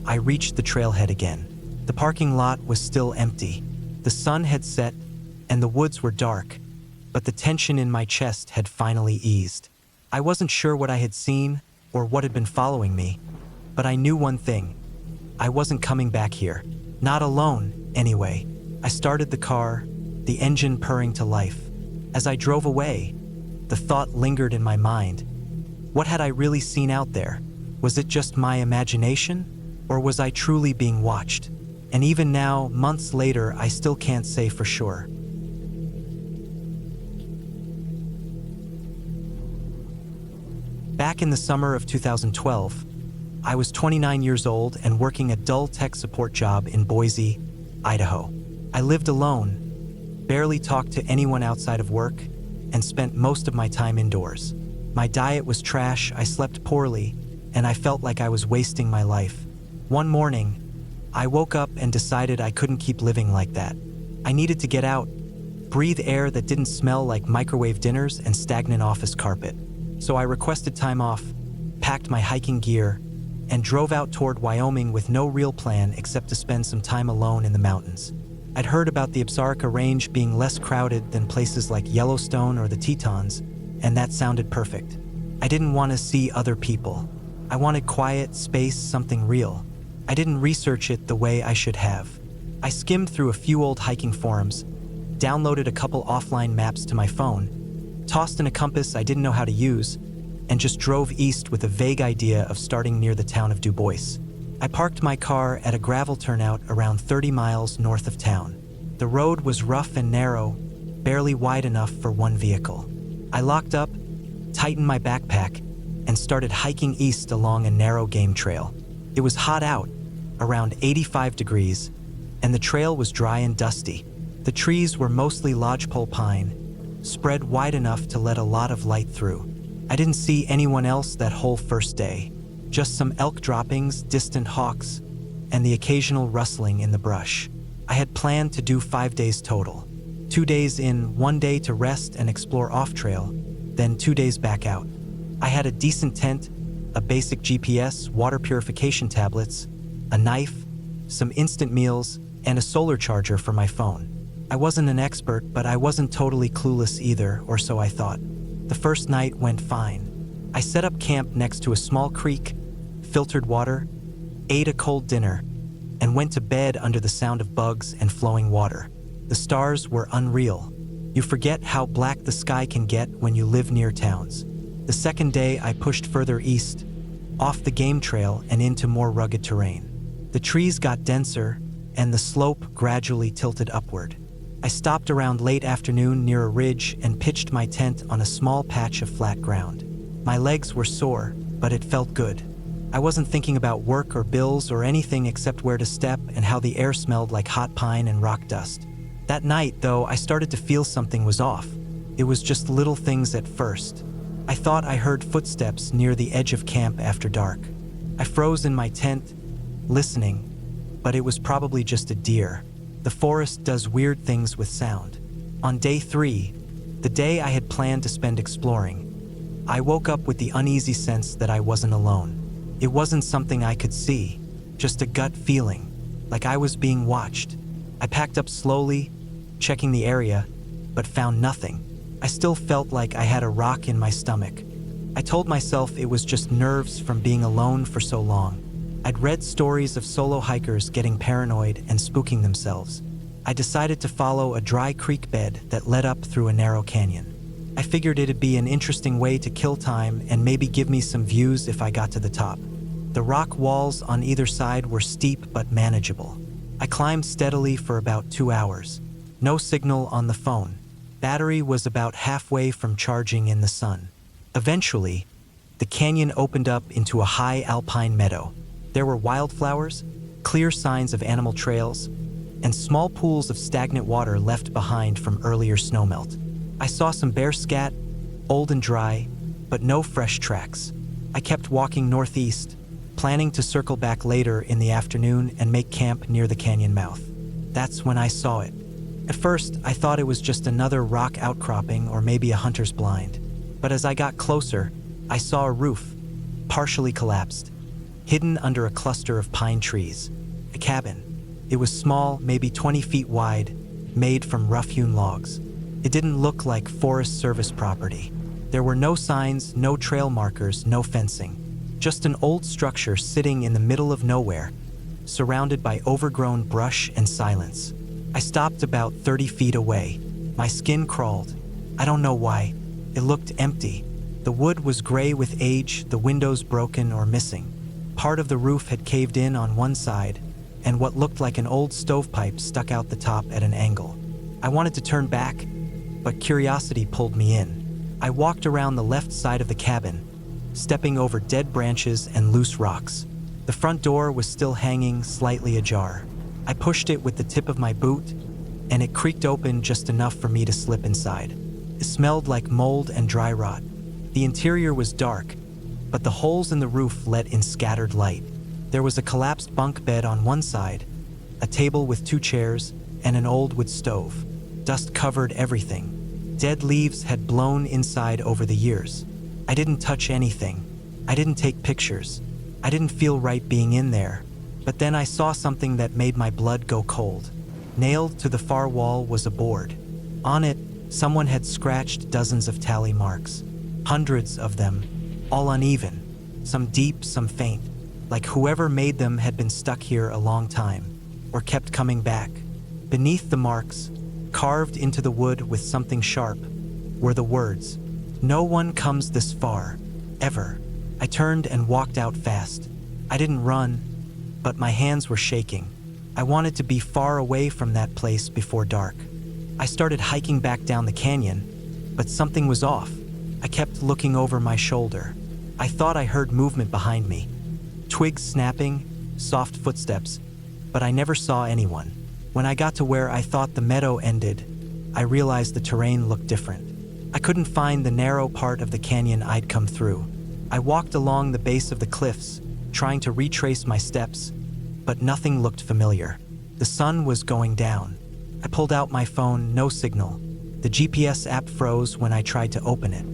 I reached the trailhead again. The parking lot was still empty. The sun had set, and the woods were dark, but the tension in my chest had finally eased. I wasn't sure what I had seen or what had been following me, but I knew one thing. I wasn't coming back here. Not alone, anyway. I started the car, the engine purring to life. As I drove away, the thought lingered in my mind. What had I really seen out there? Was it just my imagination? Or was I truly being watched? And even now, months later, I still can't say for sure. Back in the summer of 2012, I was 29 years old and working a dull tech support job in Boise, Idaho. I lived alone, barely talked to anyone outside of work, and spent most of my time indoors. My diet was trash, I slept poorly, and I felt like I was wasting my life. One morning, I woke up and decided I couldn't keep living like that. I needed to get out, breathe air that didn't smell like microwave dinners and stagnant office carpet. So I requested time off, packed my hiking gear, and drove out toward Wyoming with no real plan except to spend some time alone in the mountains. I'd heard about the Apsarika Range being less crowded than places like Yellowstone or the Tetons, and that sounded perfect. I didn't want to see other people. I wanted quiet, space, something real. I didn't research it the way I should have. I skimmed through a few old hiking forums, downloaded a couple offline maps to my phone, tossed in a compass I didn't know how to use, and just drove east with a vague idea of starting near the town of Dubois. I parked my car at a gravel turnout around 30 miles north of town. The road was rough and narrow, barely wide enough for one vehicle. I locked up, tightened my backpack, and started hiking east along a narrow game trail. It was hot out, around 85 degrees, and the trail was dry and dusty. The trees were mostly lodgepole pine, spread wide enough to let a lot of light through. I didn't see anyone else that whole first day, just some elk droppings, distant hawks, and the occasional rustling in the brush. I had planned to do 5 days total. 2 days in, 1 day to rest and explore off-trail, then 2 days back out. I had a decent tent, a basic GPS, water purification tablets, a knife, some instant meals, and a solar charger for my phone. I wasn't an expert, but I wasn't totally clueless either, or so I thought. The first night went fine. I set up camp next to a small creek, filtered water, ate a cold dinner, and went to bed under the sound of bugs and flowing water. The stars were unreal. You forget how black the sky can get when you live near towns. The second day, I pushed further east, off the game trail and into more rugged terrain. The trees got denser, and the slope gradually tilted upward. I stopped around late afternoon near a ridge and pitched my tent on a small patch of flat ground. My legs were sore, but it felt good. I wasn't thinking about work or bills or anything except where to step and how the air smelled like hot pine and rock dust. That night, though, I started to feel something was off. It was just little things at first. I thought I heard footsteps near the edge of camp after dark. I froze in my tent, listening, but it was probably just a deer. The forest does weird things with sound. On day 3, the day I had planned to spend exploring, I woke up with the uneasy sense that I wasn't alone. It wasn't something I could see, just a gut feeling, like I was being watched. I packed up slowly, checking the area, but found nothing. I still felt like I had a rock in my stomach. I told myself it was just nerves from being alone for so long. I'd read stories of solo hikers getting paranoid and spooking themselves. I decided to follow a dry creek bed that led up through a narrow canyon. I figured it'd be an interesting way to kill time and maybe give me some views if I got to the top. The rock walls on either side were steep but manageable. I climbed steadily for about 2 hours. No signal on the phone. Battery was about halfway from charging in the sun. Eventually, the canyon opened up into a high alpine meadow. There were wildflowers, clear signs of animal trails, and small pools of stagnant water left behind from earlier snowmelt. I saw some bear scat, old and dry, but no fresh tracks. I kept walking northeast, planning to circle back later in the afternoon and make camp near the canyon mouth. That's when I saw it. At first, I thought it was just another rock outcropping or maybe a hunter's blind. But as I got closer, I saw a roof, partially collapsed, hidden under a cluster of pine trees. A cabin. It was small, maybe 20 feet wide, made from rough-hewn logs. It didn't look like Forest Service property. There were no signs, no trail markers, no fencing. Just an old structure sitting in the middle of nowhere, surrounded by overgrown brush and silence. I stopped about 30 feet away. My skin crawled. I don't know why. It looked empty. The wood was gray with age, the windows broken or missing. Part of the roof had caved in on one side, and what looked like an old stovepipe stuck out the top at an angle. I wanted to turn back, but curiosity pulled me in. I walked around the left side of the cabin, stepping over dead branches and loose rocks. The front door was still hanging slightly ajar. I pushed it with the tip of my boot, and it creaked open just enough for me to slip inside. It smelled like mold and dry rot. The interior was dark, but the holes in the roof let in scattered light. There was a collapsed bunk bed on one side, a table with 2 chairs, and an old wood stove. Dust covered everything. Dead leaves had blown inside over the years. I didn't touch anything. I didn't take pictures. I didn't feel right being in there. But then I saw something that made my blood go cold. Nailed to the far wall was a board. On it, someone had scratched dozens of tally marks. Hundreds of them, all uneven, some deep, some faint, like whoever made them had been stuck here a long time, or kept coming back. Beneath the marks, carved into the wood with something sharp, were the words, "No one comes this far, ever." I turned and walked out fast. I didn't run, but my hands were shaking. I wanted to be far away from that place before dark. I started hiking back down the canyon, but something was off. I kept looking over my shoulder. I thought I heard movement behind me. Twigs snapping, soft footsteps, but I never saw anyone. When I got to where I thought the meadow ended, I realized the terrain looked different. I couldn't find the narrow part of the canyon I'd come through. I walked along the base of the cliffs, trying to retrace my steps, but nothing looked familiar. The sun was going down. I pulled out my phone, no signal. The GPS app froze when I tried to open it.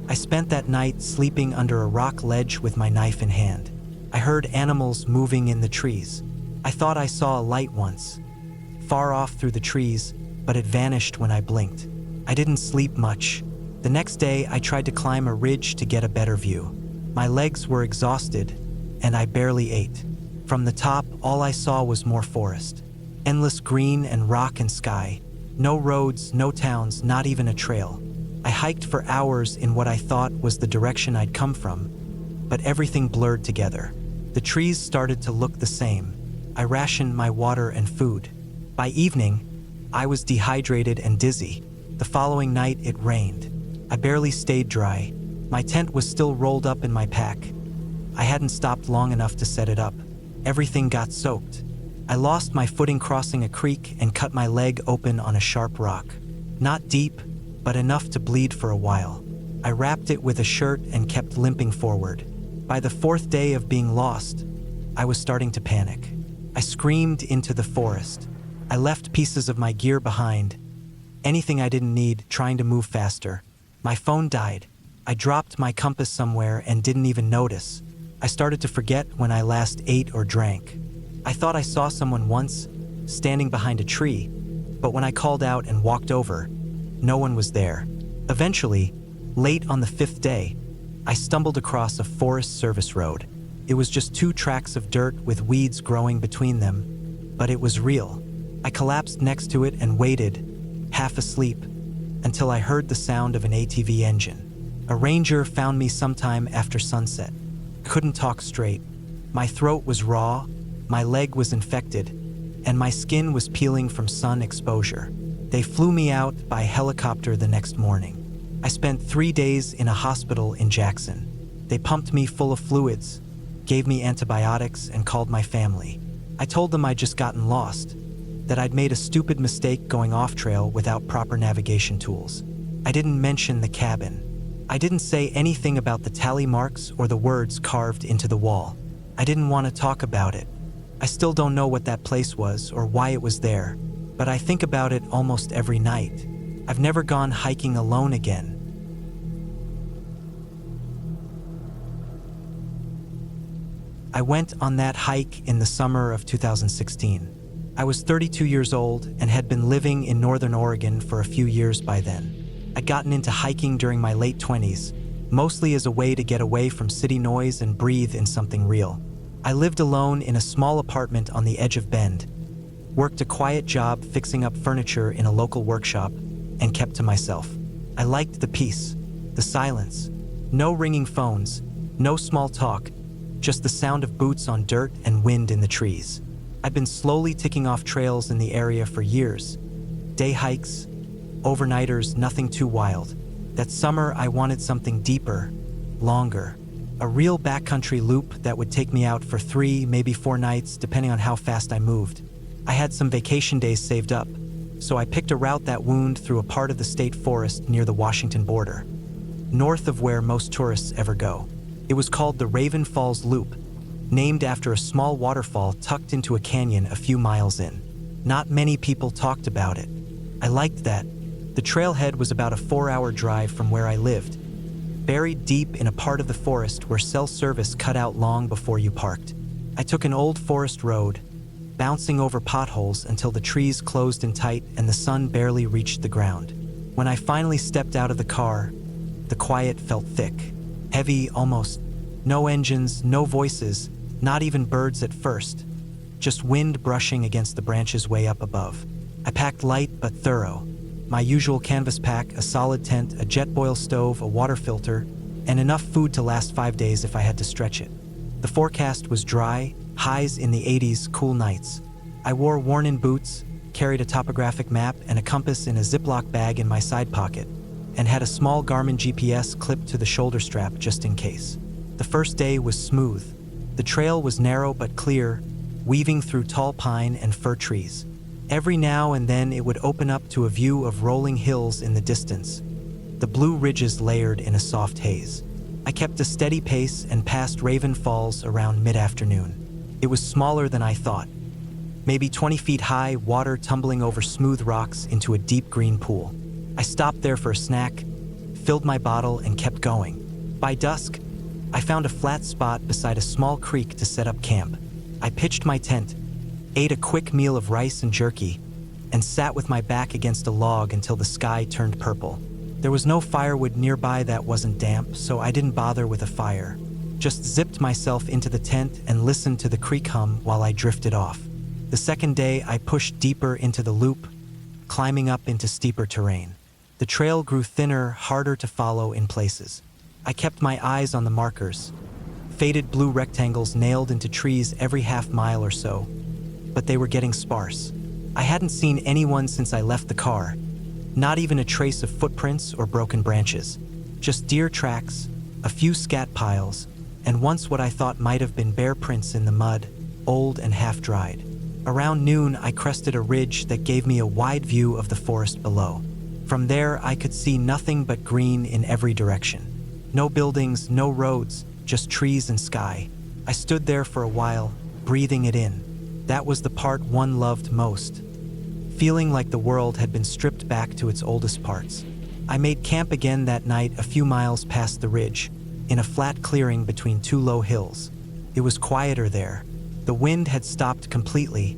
I spent that night sleeping under a rock ledge with my knife in hand. I heard animals moving in the trees. I thought I saw a light once, far off through the trees, but it vanished when I blinked. I didn't sleep much. The next day, I tried to climb a ridge to get a better view. My legs were exhausted, and I barely ate. From the top, all I saw was more forest. Endless green and rock and sky. No roads, no towns, not even a trail. I hiked for hours in what I thought was the direction I'd come from, but everything blurred together. The trees started to look the same. I rationed my water and food. By evening, I was dehydrated and dizzy. The following night, it rained. I barely stayed dry. My tent was still rolled up in my pack. I hadn't stopped long enough to set it up. Everything got soaked. I lost my footing crossing a creek and cut my leg open on a sharp rock. Not deep, but enough to bleed for a while. I wrapped it with a shirt and kept limping forward. By the fourth day of being lost, I was starting to panic. I screamed into the forest. I left pieces of my gear behind, anything I didn't need, trying to move faster. My phone died. I dropped my compass somewhere and didn't even notice. I started to forget when I last ate or drank. I thought I saw someone once, standing behind a tree, but when I called out and walked over, no one was there. Eventually, late on the fifth day, I stumbled across a Forest Service road. It was just 2 tracks of dirt with weeds growing between them, but it was real. I collapsed next to it and waited, half asleep, until I heard the sound of an ATV engine. A ranger found me sometime after sunset. Couldn't talk straight. My throat was raw, my leg was infected, and my skin was peeling from sun exposure. They flew me out by helicopter the next morning. I spent 3 days in a hospital in Jackson. They pumped me full of fluids, gave me antibiotics, and called my family. I told them I'd just gotten lost, that I'd made a stupid mistake going off trail without proper navigation tools. I didn't mention the cabin. I didn't say anything about the tally marks or the words carved into the wall. I didn't want to talk about it. I still don't know what that place was or why it was there, but I think about it almost every night. I've never gone hiking alone again. I went on that hike in the summer of 2016. I was 32 years old and had been living in Northern Oregon for a few years by then. I'd gotten into hiking during my late 20s, mostly as a way to get away from city noise and breathe in something real. I lived alone in a small apartment on the edge of Bend, worked a quiet job fixing up furniture in a local workshop, and kept to myself. I liked the peace, the silence, no ringing phones, no small talk, just the sound of boots on dirt and wind in the trees. I've been slowly ticking off trails in the area for years. Day hikes, overnighters, nothing too wild. That summer, I wanted something deeper, longer. A real backcountry loop that would take me out for 3, maybe 4 nights, depending on how fast I moved. I had some vacation days saved up, so I picked a route that wound through a part of the state forest near the Washington border, north of where most tourists ever go. It was called the Raven Falls Loop, named after a small waterfall tucked into a canyon a few miles in. Not many people talked about it. I liked that. The trailhead was about a 4-hour drive from where I lived, buried deep in a part of the forest where cell service cut out long before you parked. I took an old forest road, bouncing over potholes until the trees closed in tight and the sun barely reached the ground. When I finally stepped out of the car, the quiet felt thick, heavy almost. No engines, no voices, not even birds at first. Just wind brushing against the branches way up above. I packed light but thorough. My usual canvas pack, a solid tent, a Jetboil stove, a water filter, and enough food to last 5 days if I had to stretch it. The forecast was dry, highs in the 80s, cool nights. I wore worn-in boots, carried a topographic map and a compass in a Ziploc bag in my side pocket, and had a small Garmin GPS clipped to the shoulder strap just in case. The first day was smooth. The trail was narrow but clear, weaving through tall pine and fir trees. Every now and then it would open up to a view of rolling hills in the distance, the blue ridges layered in a soft haze. I kept a steady pace and passed Raven Falls around mid-afternoon. It was smaller than I thought. Maybe 20 feet high, water tumbling over smooth rocks into a deep green pool. I stopped there for a snack, filled my bottle, and kept going. By dusk, I found a flat spot beside a small creek to set up camp. I pitched my tent, ate a quick meal of rice and jerky, and sat with my back against a log until the sky turned purple. There was no firewood nearby that wasn't damp, so I didn't bother with a fire. Just zipped myself into the tent and listened to the creek hum while I drifted off. The second day, I pushed deeper into the loop, climbing up into steeper terrain. The trail grew thinner, harder to follow in places. I kept my eyes on the markers, faded blue rectangles nailed into trees every half mile or so, but they were getting sparse. I hadn't seen anyone since I left the car, not even a trace of footprints or broken branches. Just deer tracks, a few scat piles, and once what I thought might have been bear prints in the mud, old and half-dried. Around noon, I crested a ridge that gave me a wide view of the forest below. From there, I could see nothing but green in every direction. No buildings, no roads, just trees and sky. I stood there for a while, breathing it in. That was the part one loved most, feeling like the world had been stripped back to its oldest parts. I made camp again that night a few miles past the ridge, in a flat clearing between two low hills. It was quieter there. The wind had stopped completely,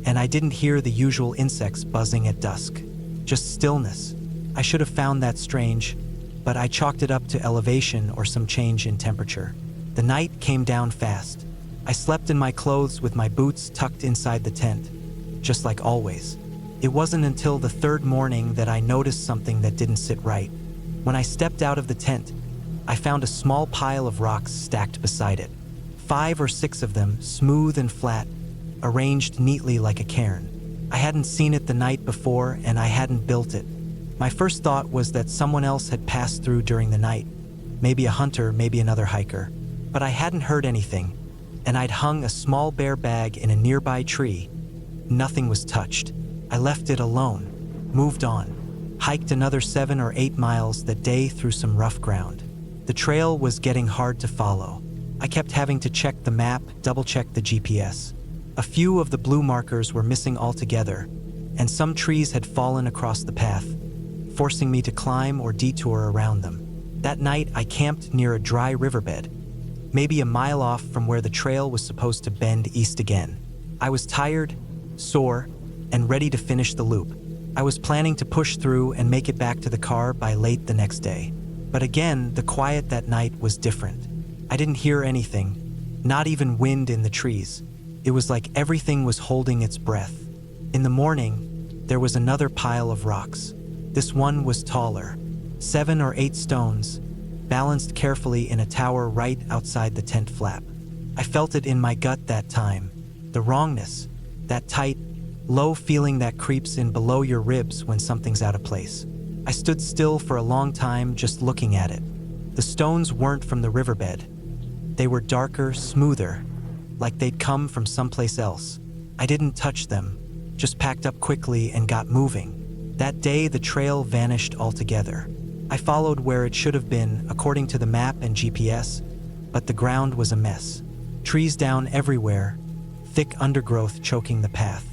and I didn't hear the usual insects buzzing at dusk. Just stillness. I should have found that strange, but I chalked it up to elevation or some change in temperature. The night came down fast. I slept in my clothes with my boots tucked inside the tent, just like always. It wasn't until the third morning that I noticed something that didn't sit right. When I stepped out of the tent, I found a small pile of rocks stacked beside it. 5 or 6 of them, smooth and flat, arranged neatly like a cairn. I hadn't seen it the night before, and I hadn't built it. My first thought was that someone else had passed through during the night. Maybe a hunter, maybe another hiker. But I hadn't heard anything, and I'd hung a small bear bag in a nearby tree. Nothing was touched. I left it alone, moved on, hiked another 7 or 8 miles that day through some rough ground. The trail was getting hard to follow. I kept having to check the map, double-check the GPS. A few of the blue markers were missing altogether, and some trees had fallen across the path, forcing me to climb or detour around them. That night, I camped near a dry riverbed, maybe a mile off from where the trail was supposed to bend east again. I was tired, sore, and ready to finish the loop. I was planning to push through and make it back to the car by late the next day. But again, the quiet that night was different. I didn't hear anything, not even wind in the trees. It was like everything was holding its breath. In the morning, there was another pile of rocks. This one was taller, 7 or 8 stones, balanced carefully in a tower right outside the tent flap. I felt it in my gut that time, the wrongness, that tight, low feeling that creeps in below your ribs when something's out of place. I stood still for a long time just looking at it. The stones weren't from the riverbed. They were darker, smoother, like they'd come from someplace else. I didn't touch them, just packed up quickly and got moving. That day, the trail vanished altogether. I followed where it should have been, according to the map and GPS, but the ground was a mess. Trees down everywhere, thick undergrowth choking the path.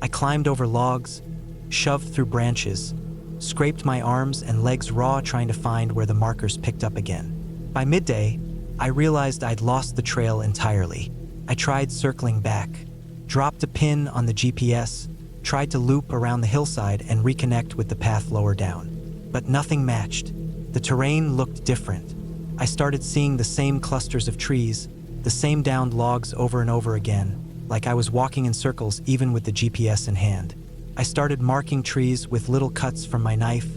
I climbed over logs, shoved through branches, scraped my arms and legs raw trying to find where the markers picked up again. By midday, I realized I'd lost the trail entirely. I tried circling back, dropped a pin on the GPS, tried to loop around the hillside and reconnect with the path lower down. But nothing matched. The terrain looked different. I started seeing the same clusters of trees, the same downed logs over and over again, like I was walking in circles even with the GPS in hand. I started marking trees with little cuts from my knife,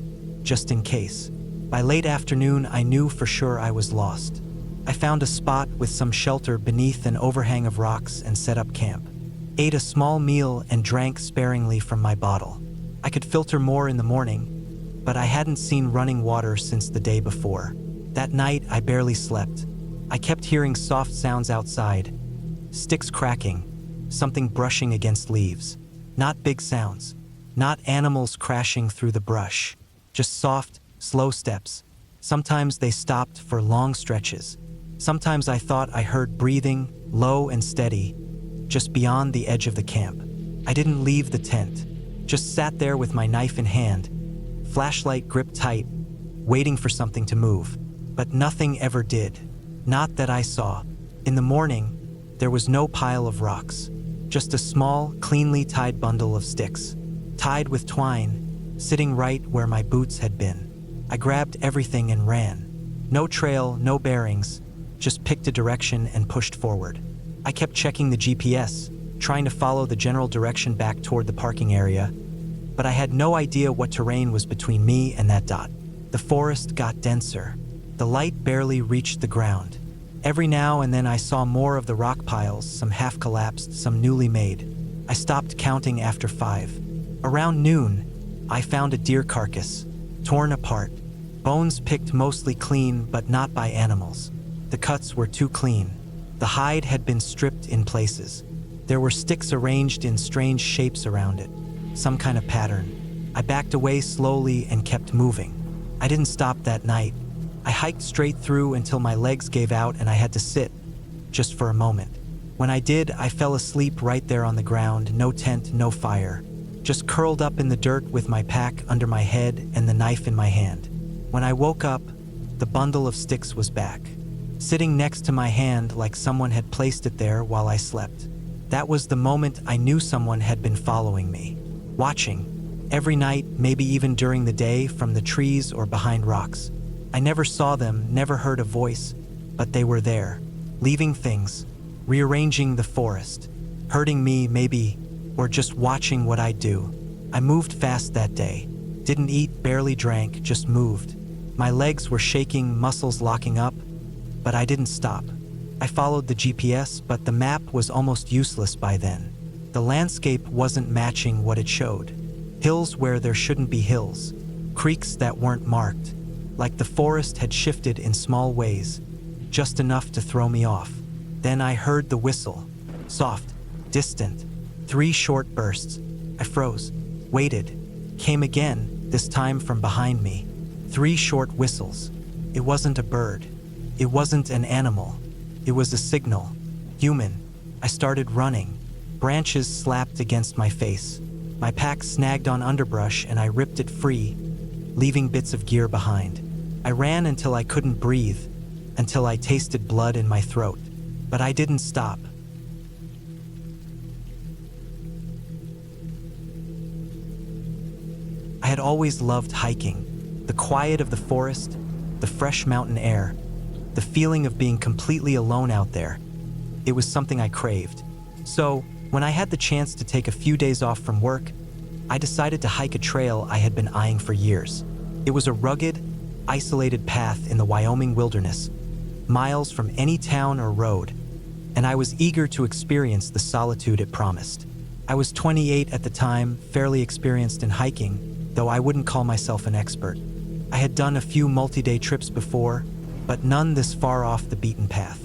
just in case. By late afternoon, I knew for sure I was lost. I found a spot with some shelter beneath an overhang of rocks and set up camp. Ate a small meal and drank sparingly from my bottle. I could filter more in the morning, but I hadn't seen running water since the day before. That night, I barely slept. I kept hearing soft sounds outside, sticks cracking, something brushing against leaves. Not big sounds, not animals crashing through the brush, just soft, slow steps. Sometimes they stopped for long stretches. Sometimes I thought I heard breathing, low and steady, just beyond the edge of the camp. I didn't leave the tent, just sat there with my knife in hand, flashlight gripped tight, waiting for something to move. But nothing ever did. Not that I saw. In the morning, there was no pile of rocks, just a small, cleanly tied bundle of sticks, tied with twine, sitting right where my boots had been. I grabbed everything and ran. No trail, no bearings, just picked a direction and pushed forward. I kept checking the GPS, trying to follow the general direction back toward the parking area, but I had no idea what terrain was between me and that dot. The forest got denser. The light barely reached the ground. Every now and then I saw more of the rock piles, some half-collapsed, some newly made. I stopped counting after 5. Around noon, I found a deer carcass, torn apart, bones picked mostly clean but not by animals. The cuts were too clean. The hide had been stripped in places. There were sticks arranged in strange shapes around it, some kind of pattern. I backed away slowly and kept moving. I didn't stop that night. I hiked straight through until my legs gave out and I had to sit, just for a moment. When I did, I fell asleep right there on the ground, no tent, no fire. Just curled up in the dirt with my pack under my head and the knife in my hand. When I woke up, the bundle of sticks was back, sitting next to my hand like someone had placed it there while I slept. That was the moment I knew someone had been following me, watching, every night, maybe even during the day, from the trees or behind rocks. I never saw them, never heard a voice, but they were there, leaving things, rearranging the forest, hurting me maybe, or just watching what I'd do. I moved fast that day, didn't eat, barely drank, just moved. My legs were shaking, muscles locking up, but I didn't stop. I followed the GPS, but the map was almost useless by then. The landscape wasn't matching what it showed. Hills where there shouldn't be hills, creeks that weren't marked, like the forest had shifted in small ways, just enough to throw me off. Then I heard the whistle, soft, distant, 3 short bursts. I froze, waited, came again, this time from behind me. 3 short whistles. It wasn't a bird. It wasn't an animal. It was a signal. Human. I started running. Branches slapped against my face. My pack snagged on underbrush and I ripped it free, leaving bits of gear behind. I ran until I couldn't breathe, until I tasted blood in my throat. But I didn't stop. I had always loved hiking. The quiet of the forest, the fresh mountain air, the feeling of being completely alone out there. It was something I craved. So, when I had the chance to take a few days off from work, I decided to hike a trail I had been eyeing for years. It was a rugged, isolated path in the Wyoming wilderness, miles from any town or road, and I was eager to experience the solitude it promised. I was 28 at the time, fairly experienced in hiking, though I wouldn't call myself an expert. I had done a few multi-day trips before, but none this far off the beaten path.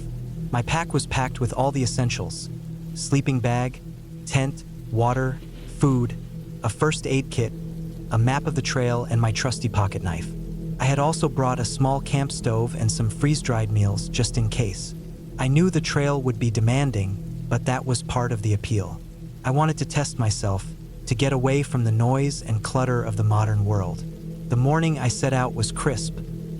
My pack was packed with all the essentials: sleeping bag, tent, water, food, a first aid kit, a map of the trail, and my trusty pocket knife. I had also brought a small camp stove and some freeze-dried meals just in case. I knew the trail would be demanding, but that was part of the appeal. I wanted to test myself, to get away from the noise and clutter of the modern world. The morning I set out was crisp,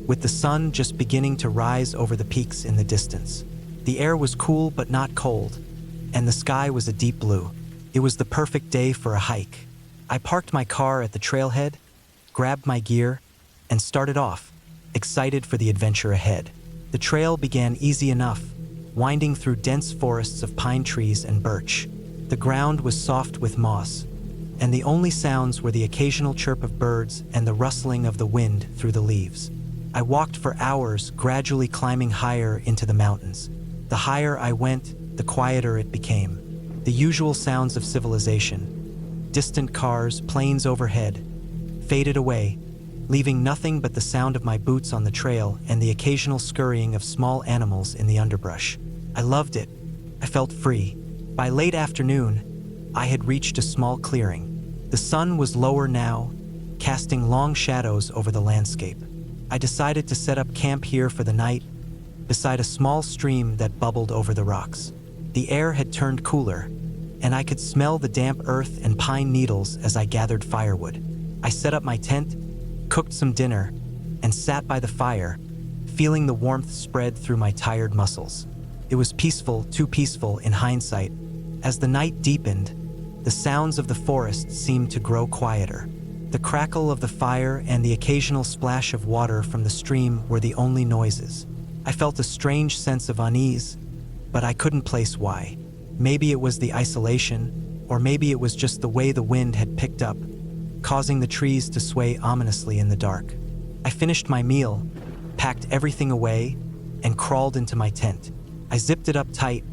with the sun just beginning to rise over the peaks in the distance. The air was cool but not cold, and the sky was a deep blue. It was the perfect day for a hike. I parked my car at the trailhead, grabbed my gear, and started off, excited for the adventure ahead. The trail began easy enough, winding through dense forests of pine trees and birch. The ground was soft with moss, and the only sounds were the occasional chirp of birds and the rustling of the wind through the leaves. I walked for hours, gradually climbing higher into the mountains. The higher I went, the quieter it became. The usual sounds of civilization, distant cars, planes overhead, faded away, leaving nothing but the sound of my boots on the trail and the occasional scurrying of small animals in the underbrush. I loved it. I felt free. By late afternoon, I had reached a small clearing. The sun was lower now, casting long shadows over the landscape. I decided to set up camp here for the night, beside a small stream that bubbled over the rocks. The air had turned cooler, and I could smell the damp earth and pine needles as I gathered firewood. I set up my tent, cooked some dinner, and sat by the fire, feeling the warmth spread through my tired muscles. It was peaceful, too peaceful in hindsight. As the night deepened, the sounds of the forest seemed to grow quieter. The crackle of the fire and the occasional splash of water from the stream were the only noises. I felt a strange sense of unease, but I couldn't place why. Maybe it was the isolation, or maybe it was just the way the wind had picked up, causing the trees to sway ominously in the dark. I finished my meal, packed everything away, and crawled into my tent. I zipped it up tight,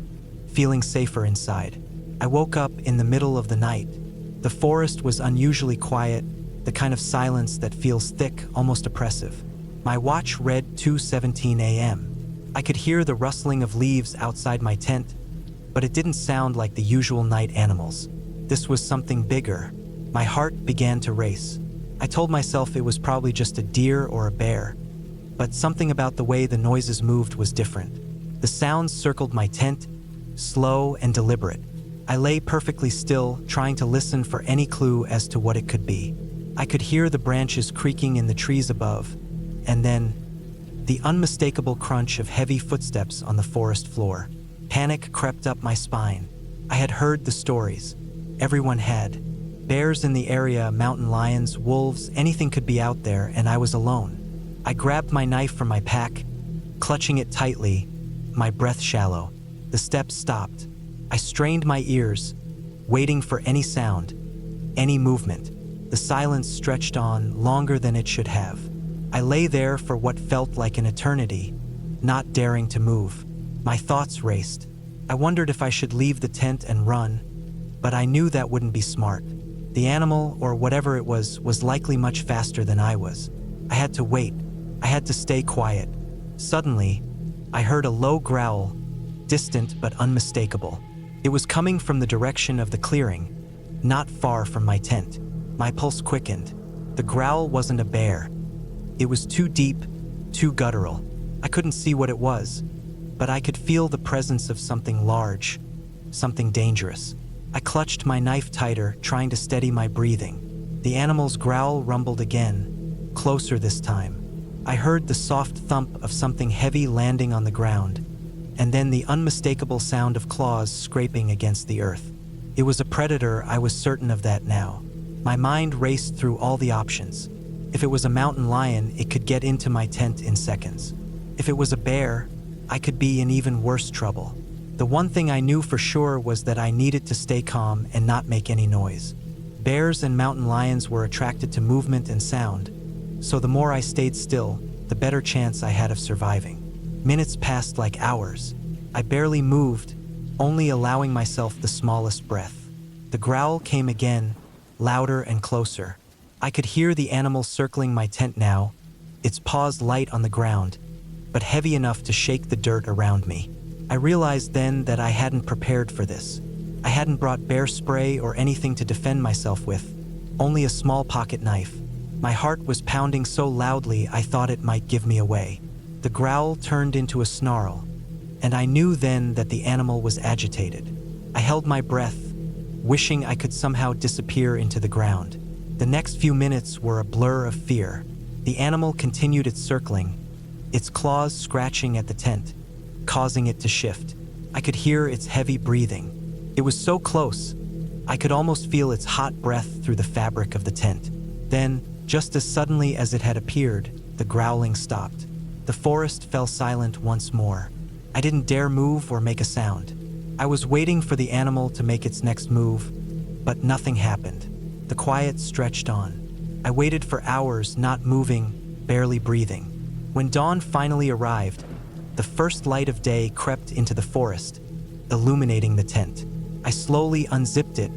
feeling safer inside. I woke up in the middle of the night. The forest was unusually quiet, the kind of silence that feels thick, almost oppressive. My watch read 2:17 a.m. I could hear the rustling of leaves outside my tent, but it didn't sound like the usual night animals. This was something bigger. My heart began to race. I told myself it was probably just a deer or a bear, but something about the way the noises moved was different. The sounds circled my tent, slow and deliberate. I lay perfectly still, trying to listen for any clue as to what it could be. I could hear the branches creaking in the trees above, and then the unmistakable crunch of heavy footsteps on the forest floor. Panic crept up my spine. I had heard the stories. Everyone had. Bears in the area, mountain lions, wolves, anything could be out there, and I was alone. I grabbed my knife from my pack, clutching it tightly, my breath shallow. The steps stopped. I strained my ears, waiting for any sound, any movement. The silence stretched on longer than it should have. I lay there for what felt like an eternity, not daring to move. My thoughts raced. I wondered if I should leave the tent and run, but I knew that wouldn't be smart. The animal, or whatever it was likely much faster than I was. I had to wait. I had to stay quiet. Suddenly, I heard a low growl, distant but unmistakable. It was coming from the direction of the clearing, not far from my tent. My pulse quickened. The growl wasn't a bear. It was too deep, too guttural. I couldn't see what it was, but I could feel the presence of something large, something dangerous. I clutched my knife tighter, trying to steady my breathing. The animal's growl rumbled again, closer this time. I heard the soft thump of something heavy landing on the ground, and then the unmistakable sound of claws scraping against the earth. It was a predator, I was certain of that now. My mind raced through all the options. If it was a mountain lion, it could get into my tent in seconds. If it was a bear, I could be in even worse trouble. The one thing I knew for sure was that I needed to stay calm and not make any noise. Bears and mountain lions were attracted to movement and sound, so the more I stayed still, the better chance I had of surviving. Minutes passed like hours. I barely moved, only allowing myself the smallest breath. The growl came again, louder and closer. I could hear the animal circling my tent now, its paws light on the ground, but heavy enough to shake the dirt around me. I realized then that I hadn't prepared for this. I hadn't brought bear spray or anything to defend myself with, only a small pocket knife. My heart was pounding so loudly I thought it might give me away. The growl turned into a snarl, and I knew then that the animal was agitated. I held my breath, wishing I could somehow disappear into the ground. The next few minutes were a blur of fear. The animal continued its circling, its claws scratching at the tent, causing it to shift. I could hear its heavy breathing. It was so close, I could almost feel its hot breath through the fabric of the tent. Then, just as suddenly as it had appeared, the growling stopped. The forest fell silent once more. I didn't dare move or make a sound. I was waiting for the animal to make its next move, but nothing happened. The quiet stretched on. I waited for hours, not moving, barely breathing. When dawn finally arrived, the first light of day crept into the forest, illuminating the tent. I slowly unzipped it,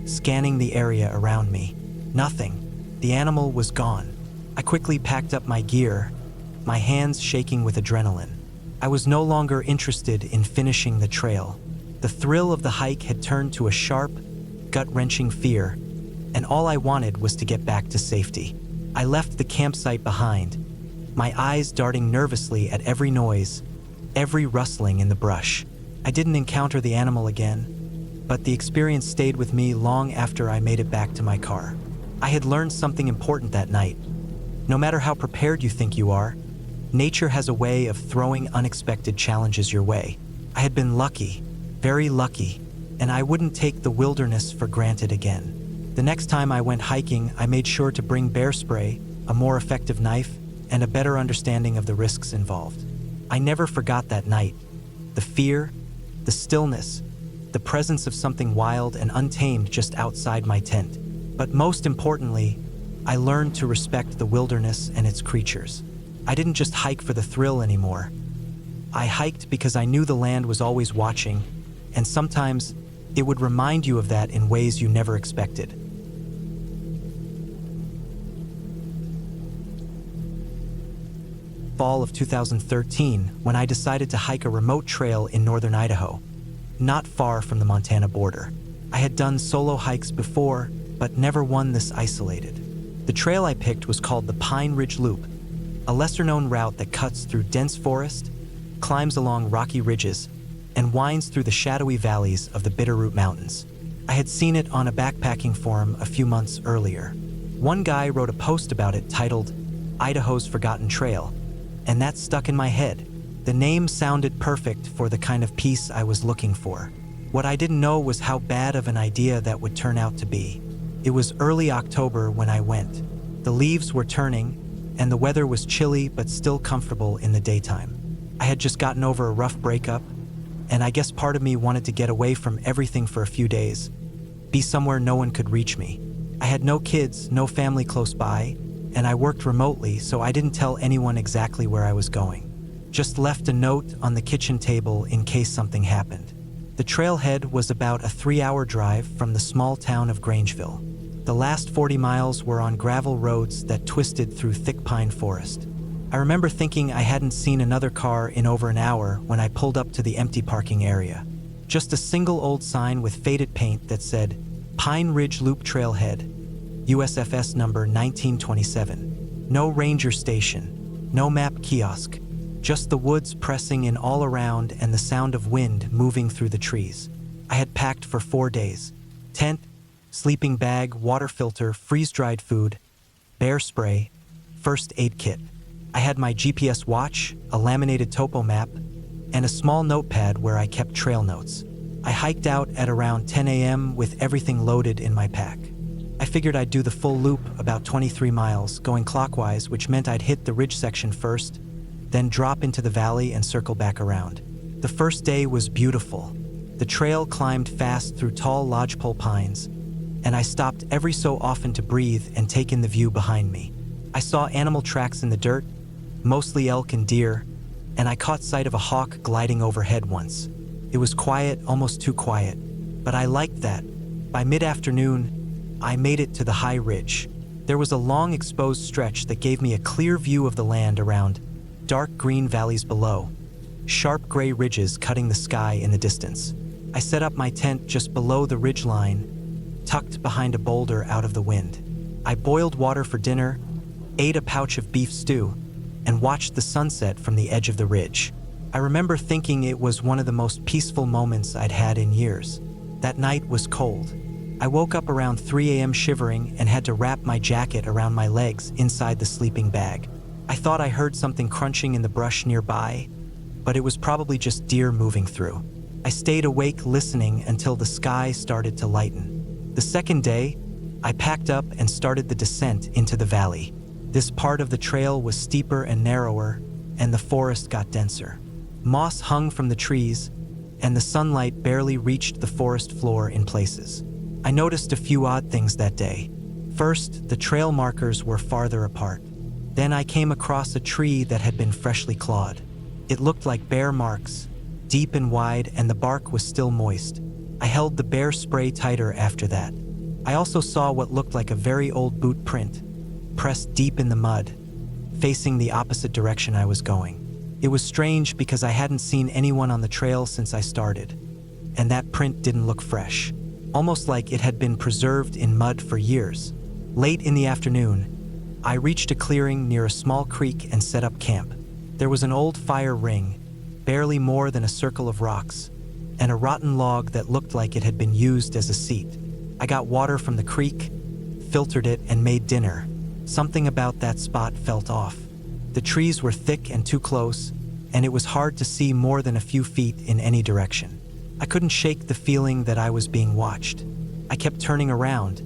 scanning the area around me. Nothing. The animal was gone. I quickly packed up my gear, my hands shaking with adrenaline. I was no longer interested in finishing the trail. The thrill of the hike had turned to a sharp, gut-wrenching fear, and all I wanted was to get back to safety. I left the campsite behind, my eyes darting nervously at every noise, every rustling in the brush. I didn't encounter the animal again, but the experience stayed with me long after I made it back to my car. I had learned something important that night. No matter how prepared you think you are, nature has a way of throwing unexpected challenges your way. I had been lucky, very lucky, and I wouldn't take the wilderness for granted again. The next time I went hiking, I made sure to bring bear spray, a more effective knife, and a better understanding of the risks involved. I never forgot that night. The fear, the stillness, the presence of something wild and untamed just outside my tent. But most importantly, I learned to respect the wilderness and its creatures. I didn't just hike for the thrill anymore. I hiked because I knew the land was always watching, and sometimes it would remind you of that in ways you never expected. Fall of 2013, when I decided to hike a remote trail in northern Idaho, not far from the Montana border. I had done solo hikes before, but never one this isolated. The trail I picked was called the Pine Ridge Loop, a lesser-known route that cuts through dense forest, climbs along rocky ridges, and winds through the shadowy valleys of the Bitterroot Mountains. I had seen it on a backpacking forum a few months earlier. One guy wrote a post about it titled, "Idaho's Forgotten Trail," and that stuck in my head. The name sounded perfect for the kind of peace I was looking for. What I didn't know was how bad of an idea that would turn out to be. It was early October when I went. The leaves were turning, and the weather was chilly but still comfortable in the daytime. I had just gotten over a rough breakup, and I guess part of me wanted to get away from everything for a few days, be somewhere no one could reach me. I had no kids, no family close by, and I worked remotely, so I didn't tell anyone exactly where I was going. Just left a note on the kitchen table in case something happened. The trailhead was about a 3-hour drive from the small town of Grangeville. The last 40 miles were on gravel roads that twisted through thick pine forest. I remember thinking I hadn't seen another car in over an hour when I pulled up to the empty parking area. Just a single old sign with faded paint that said, "Pine Ridge Loop Trailhead, USFS number 1927. No ranger station, no map kiosk, just the woods pressing in all around and the sound of wind moving through the trees." I had packed for 4 days. Tent, sleeping bag, water filter, freeze-dried food, bear spray, first aid kit. I had my GPS watch, a laminated topo map, and a small notepad where I kept trail notes. I hiked out at around 10 a.m. with everything loaded in my pack. I figured I'd do the full loop, about 23 miles, going clockwise, which meant I'd hit the ridge section first, then drop into the valley and circle back around. The first day was beautiful. The trail climbed fast through tall lodgepole pines, and I stopped every so often to breathe and take in the view behind me. I saw animal tracks in the dirt, mostly elk and deer, and I caught sight of a hawk gliding overhead once. It was quiet, almost too quiet, but I liked that. By mid-afternoon, I made it to the high ridge. There was a long exposed stretch that gave me a clear view of the land around, dark green valleys below, sharp gray ridges cutting the sky in the distance. I set up my tent just below the ridge line, tucked behind a boulder out of the wind. I boiled water for dinner, ate a pouch of beef stew, and watched the sunset from the edge of the ridge. I remember thinking it was one of the most peaceful moments I'd had in years. That night was cold. I woke up around 3 a.m. shivering and had to wrap my jacket around my legs inside the sleeping bag. I thought I heard something crunching in the brush nearby, but it was probably just deer moving through. I stayed awake listening until the sky started to lighten. The second day, I packed up and started the descent into the valley. This part of the trail was steeper and narrower, and the forest got denser. Moss hung from the trees, and the sunlight barely reached the forest floor in places. I noticed a few odd things that day. First, the trail markers were farther apart. Then I came across a tree that had been freshly clawed. It looked like bear marks, deep and wide, and the bark was still moist. I held the bear spray tighter after that. I also saw what looked like a very old boot print, pressed deep in the mud, facing the opposite direction I was going. It was strange because I hadn't seen anyone on the trail since I started, and that print didn't look fresh, almost like it had been preserved in mud for years. Late in the afternoon, I reached a clearing near a small creek and set up camp. There was an old fire ring, barely more than a circle of rocks, and a rotten log that looked like it had been used as a seat. I got water from the creek, filtered it, and made dinner. Something about that spot felt off. The trees were thick and too close, and it was hard to see more than a few feet in any direction. I couldn't shake the feeling that I was being watched. I kept turning around,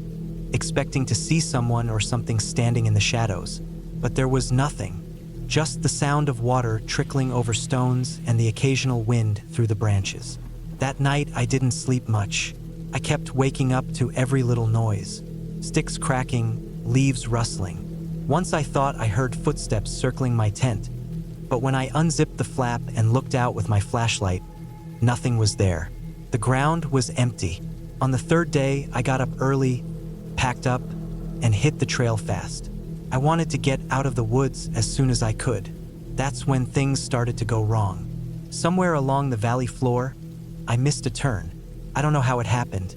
expecting to see someone or something standing in the shadows, but there was nothing. Just the sound of water trickling over stones and the occasional wind through the branches. That night, I didn't sleep much. I kept waking up to every little noise. Sticks cracking, leaves rustling. Once I thought I heard footsteps circling my tent, but when I unzipped the flap and looked out with my flashlight, nothing was there. The ground was empty. On the third day, I got up early, packed up, and hit the trail fast. I wanted to get out of the woods as soon as I could. That's when things started to go wrong. Somewhere along the valley floor, I missed a turn. I don't know how it happened.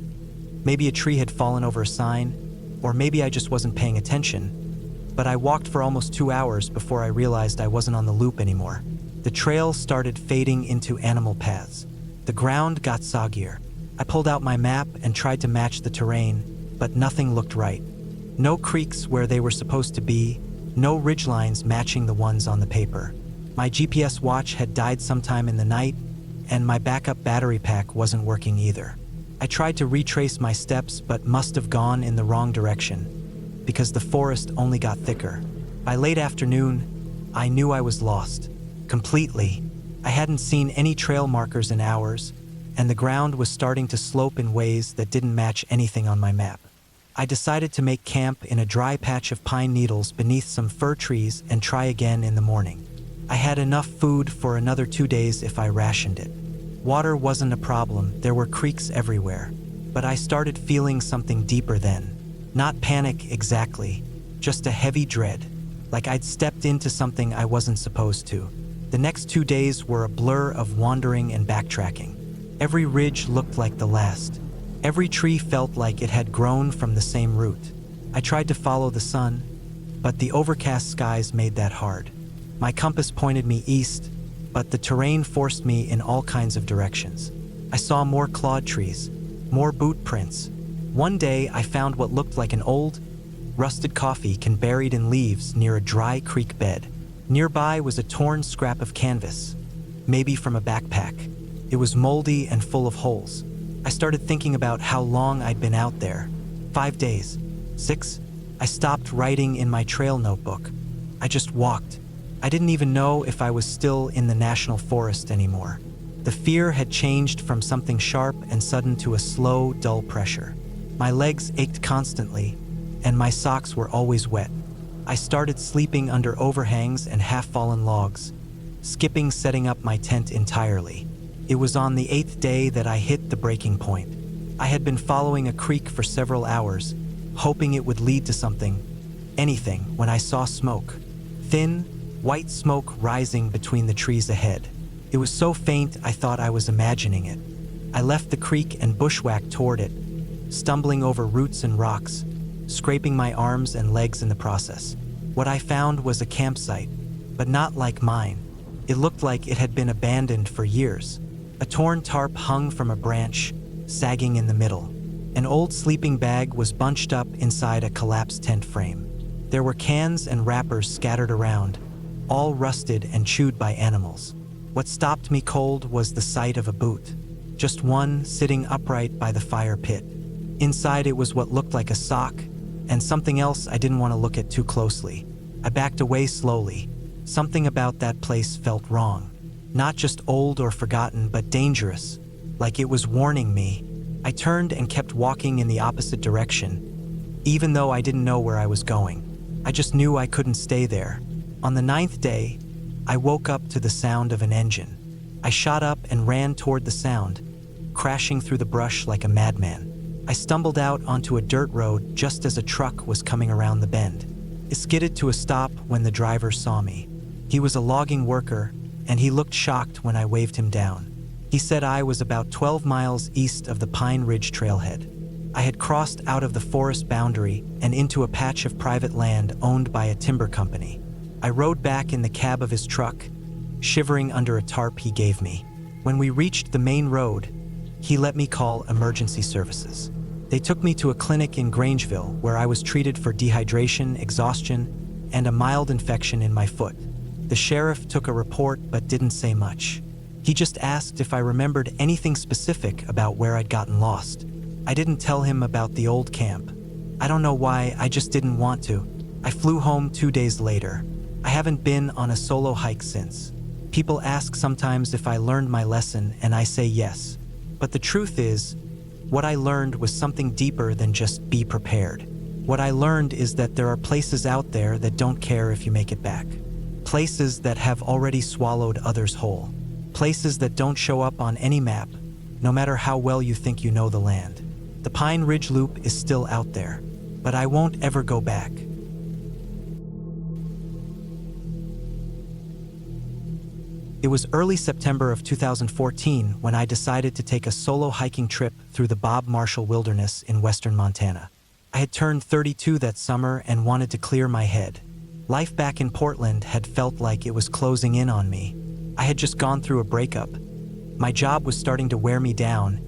Maybe a tree had fallen over a sign, or maybe I just wasn't paying attention. But I walked for almost 2 hours before I realized I wasn't on the loop anymore. The trail started fading into animal paths. The ground got soggier. I pulled out my map and tried to match the terrain, but nothing looked right. No creeks where they were supposed to be, no ridgelines matching the ones on the paper. My GPS watch had died sometime in the night, and my backup battery pack wasn't working either. I tried to retrace my steps but must have gone in the wrong direction, because the forest only got thicker. By late afternoon, I knew I was lost. Completely. I hadn't seen any trail markers in hours, and the ground was starting to slope in ways that didn't match anything on my map. I decided to make camp in a dry patch of pine needles beneath some fir trees and try again in the morning. I had enough food for another 2 days if I rationed it. Water wasn't a problem, there were creeks everywhere. But I started feeling something deeper then. Not panic exactly, just a heavy dread, like I'd stepped into something I wasn't supposed to. The next 2 days were a blur of wandering and backtracking. Every ridge looked like the last. Every tree felt like it had grown from the same root. I tried to follow the sun, but the overcast skies made that hard. My compass pointed me east, but the terrain forced me in all kinds of directions. I saw more clawed trees, more boot prints. One day, I found what looked like an old, rusted coffee can buried in leaves near a dry creek bed. Nearby was a torn scrap of canvas, maybe from a backpack. It was moldy and full of holes. I started thinking about how long I'd been out there. 5 days. 6? I stopped writing in my trail notebook. I just walked. I didn't even know if I was still in the national forest anymore. The fear had changed from something sharp and sudden to a slow, dull pressure. My legs ached constantly, and my socks were always wet. I started sleeping under overhangs and half-fallen logs, skipping setting up my tent entirely. It was on the 8th day that I hit the breaking point. I had been following a creek for several hours, hoping it would lead to something, anything, when I saw smoke. Thin, white smoke rising between the trees ahead. It was so faint I thought I was imagining it. I left the creek and bushwhacked toward it, stumbling over roots and rocks, scraping my arms and legs in the process. What I found was a campsite, but not like mine. It looked like it had been abandoned for years. A torn tarp hung from a branch, sagging in the middle. An old sleeping bag was bunched up inside a collapsed tent frame. There were cans and wrappers scattered around, all rusted and chewed by animals. What stopped me cold was the sight of a boot, just one sitting upright by the fire pit. Inside it was what looked like a sock, and something else I didn't want to look at too closely. I backed away slowly. Something about that place felt wrong. Not just old or forgotten, but dangerous, like it was warning me. I turned and kept walking in the opposite direction, even though I didn't know where I was going. I just knew I couldn't stay there. On the 9th day, I woke up to the sound of an engine. I shot up and ran toward the sound, crashing through the brush like a madman. I stumbled out onto a dirt road just as a truck was coming around the bend. It skidded to a stop when the driver saw me. He was a logging worker, and he looked shocked when I waved him down. He said I was about 12 miles east of the Pine Ridge trailhead. I had crossed out of the forest boundary and into a patch of private land owned by a timber company. I rode back in the cab of his truck, shivering under a tarp he gave me. When we reached the main road, he let me call emergency services. They took me to a clinic in Grangeville where I was treated for dehydration, exhaustion, and a mild infection in my foot. The sheriff took a report but didn't say much. He just asked if I remembered anything specific about where I'd gotten lost. I didn't tell him about the old camp. I don't know why, I just didn't want to. I flew home 2 days later. I haven't been on a solo hike since. People ask sometimes if I learned my lesson, and I say yes. But the truth is, what I learned was something deeper than just be prepared. What I learned is that there are places out there that don't care if you make it back. Places that have already swallowed others whole. Places that don't show up on any map, no matter how well you think you know the land. The Pine Ridge Loop is still out there, but I won't ever go back. It was early September of 2014 when I decided to take a solo hiking trip through the Bob Marshall Wilderness in western Montana. I had turned 32 that summer and wanted to clear my head. Life back in Portland had felt like it was closing in on me. I had just gone through a breakup. My job was starting to wear me down,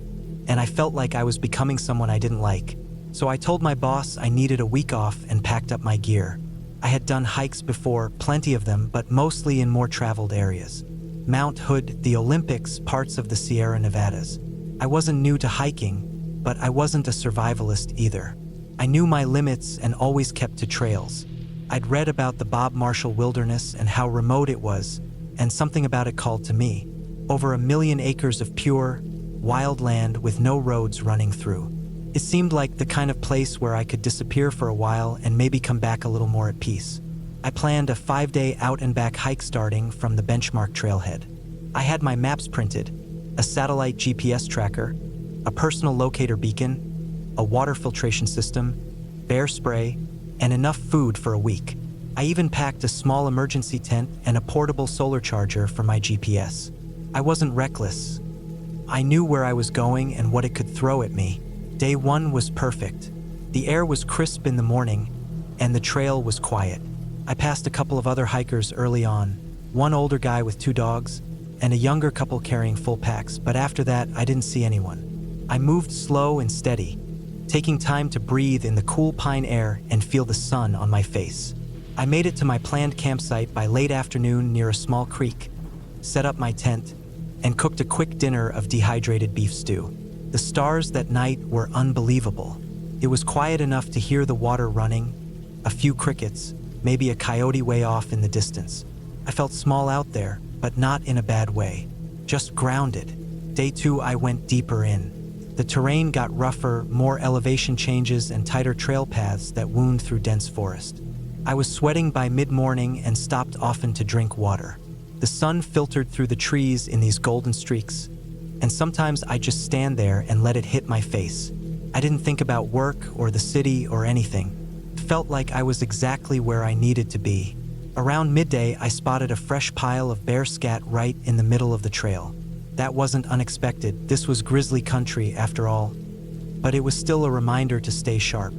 and I felt like I was becoming someone I didn't like. So I told my boss I needed a week off and packed up my gear. I had done hikes before, plenty of them, but mostly in more traveled areas. Mount Hood, the Olympics, parts of the Sierra Nevadas. I wasn't new to hiking, but I wasn't a survivalist either. I knew my limits and always kept to trails. I'd read about the Bob Marshall Wilderness and how remote it was, and something about it called to me. Over 1 million acres of pure, wild land with no roads running through. It seemed like the kind of place where I could disappear for a while and maybe come back a little more at peace. I planned a 5-day out-and-back hike starting from the Benchmark trailhead. I had my maps printed, a satellite GPS tracker, a personal locator beacon, a water filtration system, bear spray, and enough food for a week. I even packed a small emergency tent and a portable solar charger for my GPS. I wasn't reckless. I knew where I was going and what it could throw at me. Day 1 was perfect. The air was crisp in the morning, and the trail was quiet. I passed a couple of other hikers early on, one older guy with 2 dogs, and a younger couple carrying full packs, but after that, I didn't see anyone. I moved slow and steady, taking time to breathe in the cool pine air and feel the sun on my face. I made it to my planned campsite by late afternoon near a small creek, set up my tent, and cooked a quick dinner of dehydrated beef stew. The stars that night were unbelievable. It was quiet enough to hear the water running, a few crickets, maybe a coyote way off in the distance. I felt small out there, but not in a bad way, just grounded. Day 2, I went deeper in. The terrain got rougher, more elevation changes and tighter trail paths that wound through dense forest. I was sweating by mid-morning and stopped often to drink water. The sun filtered through the trees in these golden streaks, and sometimes I'd just stand there and let it hit my face. I didn't think about work or the city or anything. Felt like I was exactly where I needed to be. Around midday, I spotted a fresh pile of bear scat right in the middle of the trail. That wasn't unexpected. This was grizzly country after all, but it was still a reminder to stay sharp.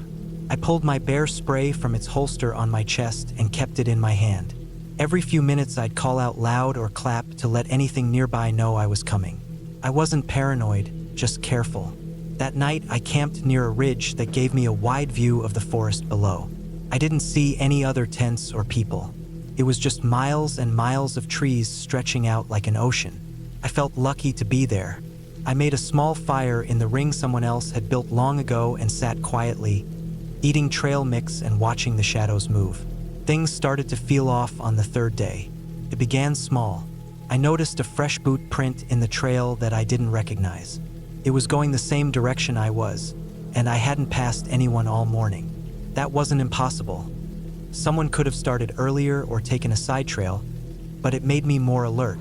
I pulled my bear spray from its holster on my chest and kept it in my hand. Every few minutes, I'd call out loud or clap to let anything nearby know I was coming. I wasn't paranoid, just careful. That night, I camped near a ridge that gave me a wide view of the forest below. I didn't see any other tents or people. It was just miles and miles of trees stretching out like an ocean. I felt lucky to be there. I made a small fire in the ring someone else had built long ago and sat quietly, eating trail mix and watching the shadows move. Things started to feel off on the third day. It began small. I noticed a fresh boot print in the trail that I didn't recognize. It was going the same direction I was, and I hadn't passed anyone all morning. That wasn't impossible. Someone could have started earlier or taken a side trail, but it made me more alert.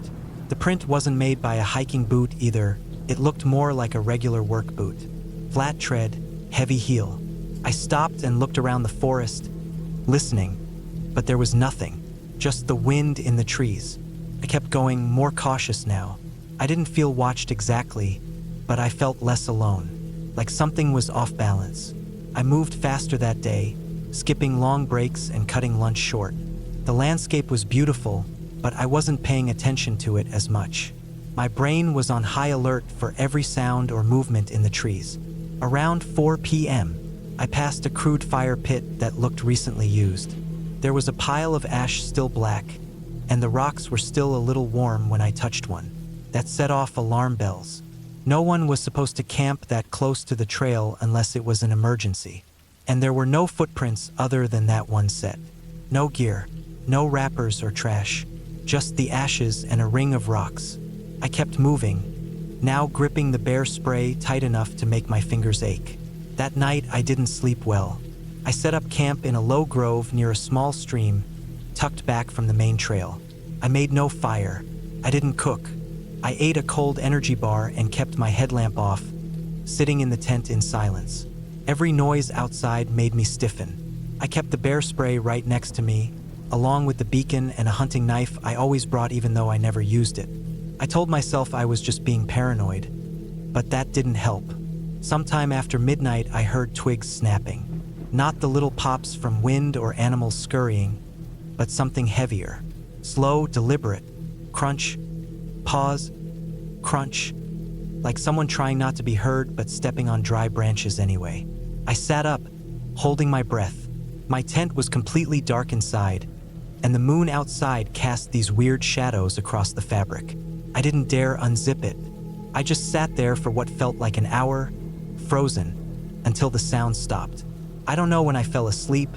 The print wasn't made by a hiking boot either. It looked more like a regular work boot. Flat tread, heavy heel. I stopped and looked around the forest, listening, but there was nothing, just the wind in the trees. I kept going, more cautious now. I didn't feel watched exactly, but I felt less alone, like something was off balance. I moved faster that day, skipping long breaks and cutting lunch short. The landscape was beautiful, but I wasn't paying attention to it as much. My brain was on high alert for every sound or movement in the trees. Around 4 p.m., I passed a crude fire pit that looked recently used. There was a pile of ash still black, and the rocks were still a little warm when I touched one. That set off alarm bells. No one was supposed to camp that close to the trail unless it was an emergency. And there were no footprints other than that one set. No gear, no wrappers or trash, just the ashes and a ring of rocks. I kept moving, now gripping the bear spray tight enough to make my fingers ache. That night, I didn't sleep well. I set up camp in a low grove near a small stream, tucked back from the main trail. I made no fire. I didn't cook. I ate a cold energy bar and kept my headlamp off, sitting in the tent in silence. Every noise outside made me stiffen. I kept the bear spray right next to me, along with the beacon and a hunting knife I always brought even though I never used it. I told myself I was just being paranoid, but that didn't help. Sometime after midnight, I heard twigs snapping. Not the little pops from wind or animals scurrying, but something heavier. Slow, deliberate. Crunch, pause, crunch. Like someone trying not to be heard but stepping on dry branches anyway. I sat up, holding my breath. My tent was completely dark inside, and the moon outside cast these weird shadows across the fabric. I didn't dare unzip it. I just sat there for what felt like an hour, frozen, until the sound stopped. I don't know when I fell asleep,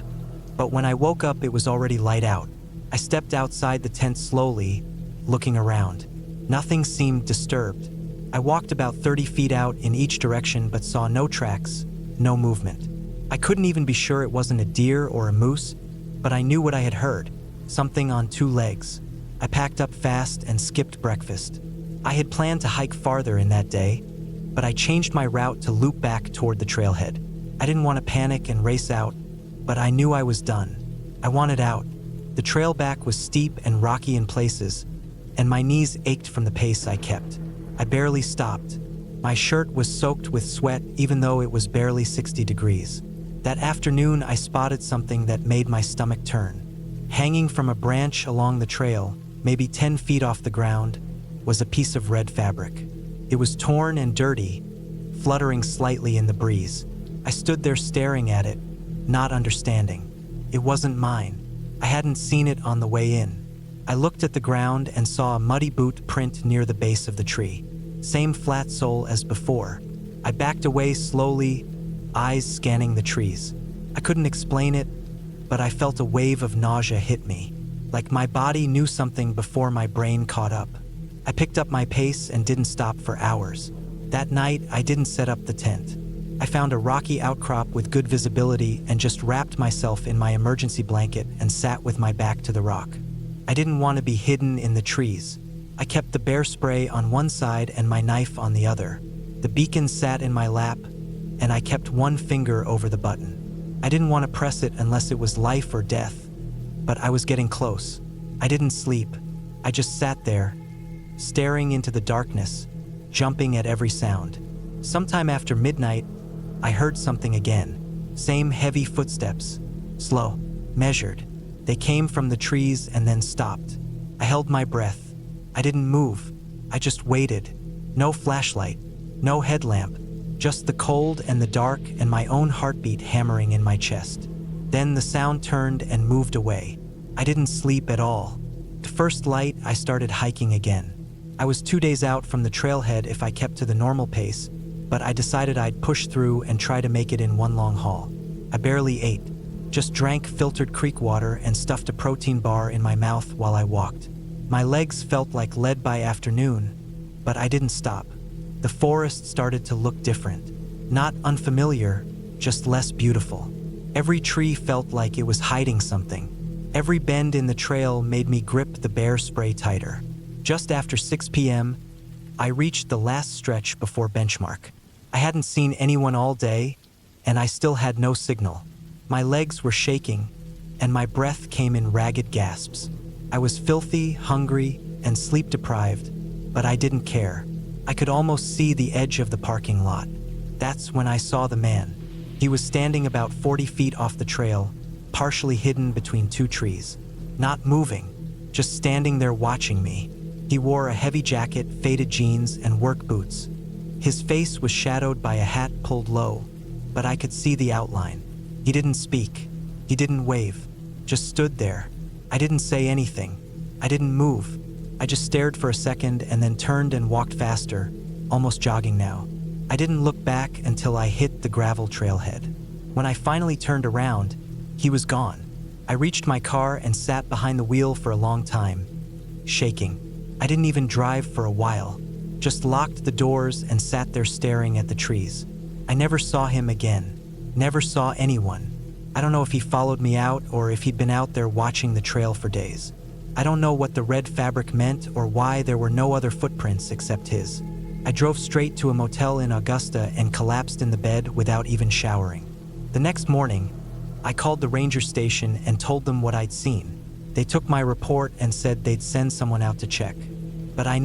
but when I woke up it was already light out. I stepped outside the tent slowly, looking around. Nothing seemed disturbed. I walked about 30 feet out in each direction but saw no tracks, no movement. I couldn't even be sure it wasn't a deer or a moose, but I knew what I had heard, something on 2 legs. I packed up fast and skipped breakfast. I had planned to hike farther in that day, but I changed my route to loop back toward the trailhead. I didn't want to panic and race out, but I knew I was done. I wanted out. The trail back was steep and rocky in places, and my knees ached from the pace I kept. I barely stopped. My shirt was soaked with sweat even though it was barely 60 degrees. That afternoon, I spotted something that made my stomach turn. Hanging from a branch along the trail, maybe 10 feet off the ground, was a piece of red fabric. It was torn and dirty, fluttering slightly in the breeze. I stood there staring at it, not understanding. It wasn't mine. I hadn't seen it on the way in. I looked at the ground and saw a muddy boot print near the base of the tree. Same flat sole as before. I backed away slowly, eyes scanning the trees. I couldn't explain it, but I felt a wave of nausea hit me, like my body knew something before my brain caught up. I picked up my pace and didn't stop for hours. That night, I didn't set up the tent. I found a rocky outcrop with good visibility and just wrapped myself in my emergency blanket and sat with my back to the rock. I didn't want to be hidden in the trees. I kept the bear spray on one side and my knife on the other. The beacon sat in my lap, and I kept one finger over the button. I didn't want to press it unless it was life or death, but I was getting close. I didn't sleep. I just sat there, staring into the darkness, jumping at every sound. Sometime after midnight, I heard something again. Same heavy footsteps, slow, measured. They came from the trees and then stopped. I held my breath. I didn't move. I just waited. No flashlight, no headlamp, just the cold and the dark and my own heartbeat hammering in my chest. Then the sound turned and moved away. I didn't sleep at all. The first light, I started hiking again. I was 2 days out from the trailhead if I kept to the normal pace, but I decided I'd push through and try to make it in one long haul. I barely ate, just drank filtered creek water and stuffed a protein bar in my mouth while I walked. My legs felt like lead by afternoon, but I didn't stop. The forest started to look different. Not unfamiliar, just less beautiful. Every tree felt like it was hiding something. Every bend in the trail made me grip the bear spray tighter. Just after 6 p.m., I reached the last stretch before Benchmark. I hadn't seen anyone all day, and I still had no signal. My legs were shaking, and my breath came in ragged gasps. I was filthy, hungry, and sleep-deprived, but I didn't care. I could almost see the edge of the parking lot. That's when I saw the man. He was standing about 40 feet off the trail, partially hidden between two trees. Not moving, just standing there watching me. He wore a heavy jacket, faded jeans, and work boots. His face was shadowed by a hat pulled low, but I could see the outline. He didn't speak. He didn't wave. Just stood there. I didn't say anything. I didn't move. I just stared for a second and then turned and walked faster, almost jogging now. I didn't look back until I hit the gravel trailhead. When I finally turned around, he was gone. I reached my car and sat behind the wheel for a long time, shaking. I didn't even drive for a while, just locked the doors and sat there staring at the trees. I never saw him again, never saw anyone. I don't know if he followed me out or if he'd been out there watching the trail for days. I don't know what the red fabric meant or why there were no other footprints except his. I drove straight to a motel in Augusta and collapsed in the bed without even showering. The next morning, I called the ranger station and told them what I'd seen. They took my report and said they'd send someone out to check. But I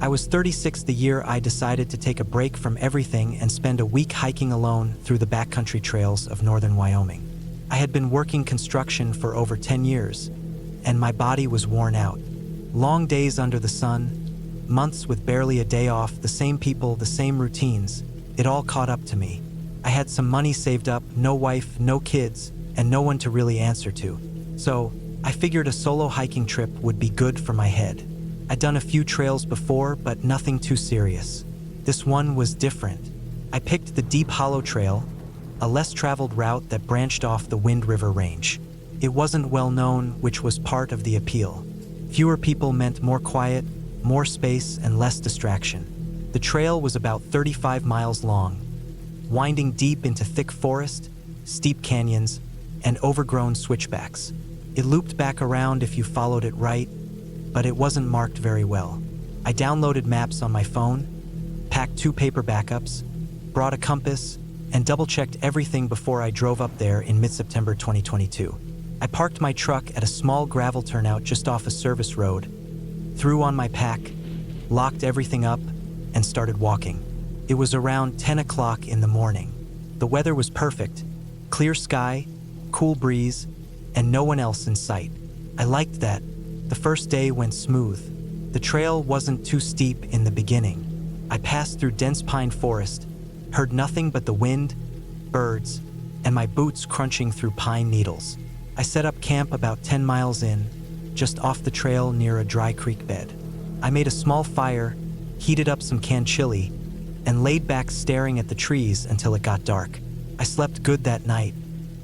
was 36 the year I decided to take a break from everything and spend a week hiking alone through the backcountry trails of northern Wyoming. I had been working construction for over 10 years, and my body was worn out. Long days under the sun, months with barely a day off, the same people, the same routines, it all caught up to me. I had some money saved up, no wife, no kids, and no one to really answer to. So, I figured a solo hiking trip would be good for my head. I'd done a few trails before, but nothing too serious. This one was different. I picked the Deep Hollow Trail, a less traveled route that branched off the Wind River Range. It wasn't well known, which was part of the appeal. Fewer people meant more quiet, more space, and less distraction. The trail was about 35 miles long, winding deep into thick forest, steep canyons, and overgrown switchbacks. It looped back around if you followed it right, but it wasn't marked very well. I downloaded maps on my phone, packed 2 paper backups, brought a compass, and double-checked everything before I drove up there in mid-September 2022. I parked my truck at a small gravel turnout just off a service road, threw on my pack, locked everything up, and started walking. It was around 10 o'clock in the morning. The weather was perfect, clear sky, cool breeze, and no one else in sight. I liked that. The first day went smooth. The trail wasn't too steep in the beginning. I passed through dense pine forest, heard nothing but the wind, birds, and my boots crunching through pine needles. I set up camp about 10 miles in, just off the trail near a dry creek bed. I made a small fire, heated up some canned chili, and laid back staring at the trees until it got dark. I slept good that night.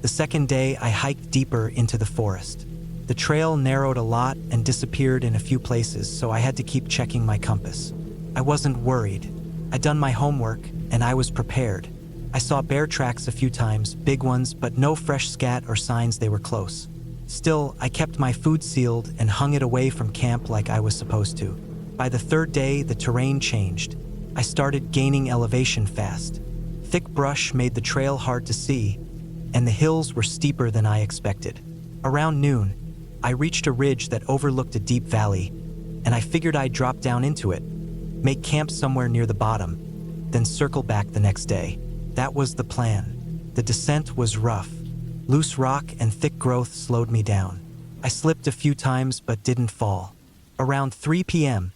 The second day, I hiked deeper into the forest. The trail narrowed a lot and disappeared in a few places, so I had to keep checking my compass. I wasn't worried. I'd done my homework, and I was prepared. I saw bear tracks a few times, big ones, but no fresh scat or signs they were close. Still, I kept my food sealed and hung it away from camp like I was supposed to. By the third day, the terrain changed. I started gaining elevation fast. Thick brush made the trail hard to see, and the hills were steeper than I expected. Around noon, I reached a ridge that overlooked a deep valley, and I figured I'd drop down into it, make camp somewhere near the bottom, then circle back the next day. That was the plan. The descent was rough. Loose rock and thick growth slowed me down. I slipped a few times but didn't fall. Around 3 p.m.,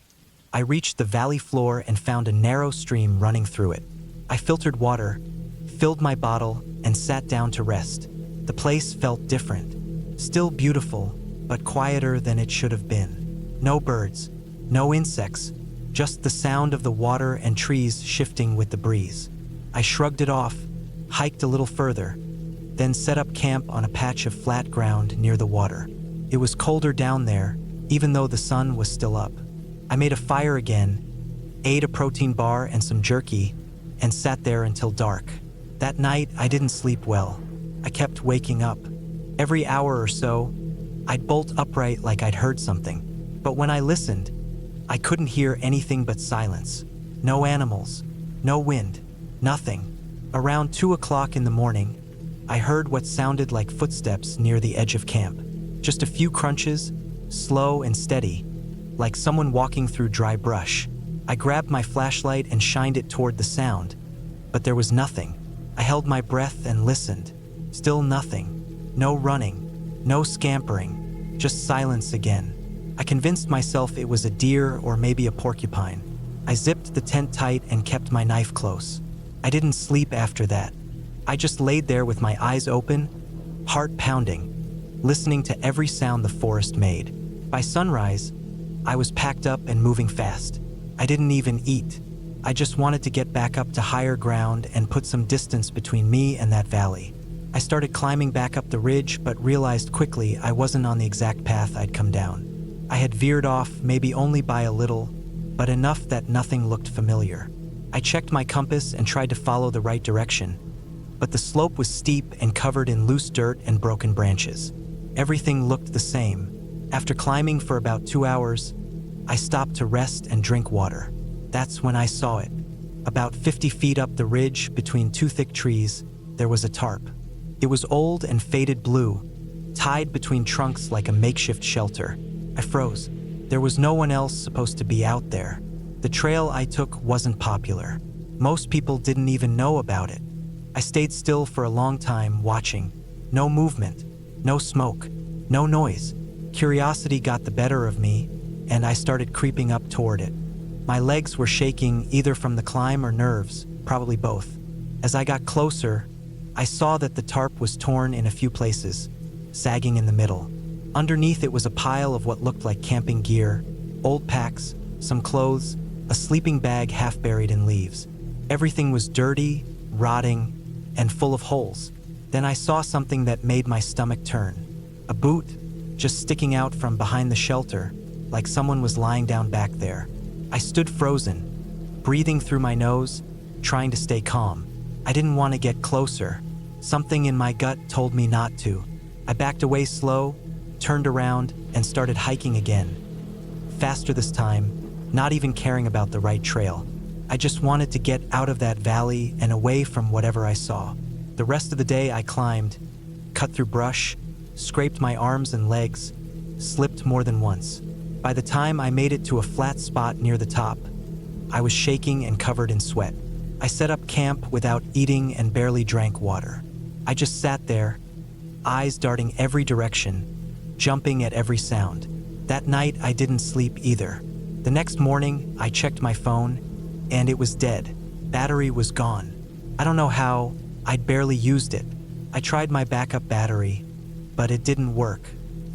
I reached the valley floor and found a narrow stream running through it. I filtered water, filled my bottle, and sat down to rest. The place felt different. Still beautiful, but quieter than it should have been. No birds, no insects, just the sound of the water and trees shifting with the breeze. I shrugged it off, hiked a little further, then set up camp on a patch of flat ground near the water. It was colder down there, even though the sun was still up. I made a fire again, ate a protein bar and some jerky, and sat there until dark. That night, I didn't sleep well. I kept waking up. Every hour or so, I'd bolt upright like I'd heard something. But when I listened, I couldn't hear anything but silence. No animals, no wind, nothing. Around 2 o'clock in the morning, I heard what sounded like footsteps near the edge of camp. Just a few crunches, slow and steady, like someone walking through dry brush. I grabbed my flashlight and shined it toward the sound, but there was nothing. I held my breath and listened. Still nothing. No running, no scampering, just silence again. I convinced myself it was a deer or maybe a porcupine. I zipped the tent tight and kept my knife close. I didn't sleep after that. I just laid there with my eyes open, heart pounding, listening to every sound the forest made. By sunrise, I was packed up and moving fast. I didn't even eat. I just wanted to get back up to higher ground and put some distance between me and that valley. I started climbing back up the ridge, but realized quickly I wasn't on the exact path I'd come down. I had veered off, maybe only by a little, but enough that nothing looked familiar. I checked my compass and tried to follow the right direction, but the slope was steep and covered in loose dirt and broken branches. Everything looked the same. After climbing for about 2 hours, I stopped to rest and drink water. That's when I saw it. About 50 feet up the ridge, between two thick trees, there was a tarp. It was old and faded blue, tied between trunks like a makeshift shelter. I froze. There was no one else supposed to be out there. The trail I took wasn't popular. Most people didn't even know about it. I stayed still for a long time, watching. No movement, no smoke, no noise. Curiosity got the better of me, and I started creeping up toward it. My legs were shaking either from the climb or nerves, probably both. As I got closer, I saw that the tarp was torn in a few places, sagging in the middle. Underneath it was a pile of what looked like camping gear, old packs, some clothes, a sleeping bag half buried in leaves. Everything was dirty, rotting, and full of holes. Then I saw something that made my stomach turn. A boot, just sticking out from behind the shelter, like someone was lying down back there. I stood frozen, breathing through my nose, trying to stay calm. I didn't want to get closer. Something in my gut told me not to. I backed away slow, turned around, and started hiking again. Faster this time, not even caring about the right trail. I just wanted to get out of that valley and away from whatever I saw. The rest of the day I climbed, cut through brush, scraped my arms and legs, slipped more than once. By the time I made it to a flat spot near the top, I was shaking and covered in sweat. I set up camp without eating and barely drank water. I just sat there, eyes darting every direction, jumping at every sound. That night I didn't sleep either. The next morning I checked my phone, and it was dead. Battery was gone. I don't know how, I'd barely used it. I tried my backup battery, but it didn't work.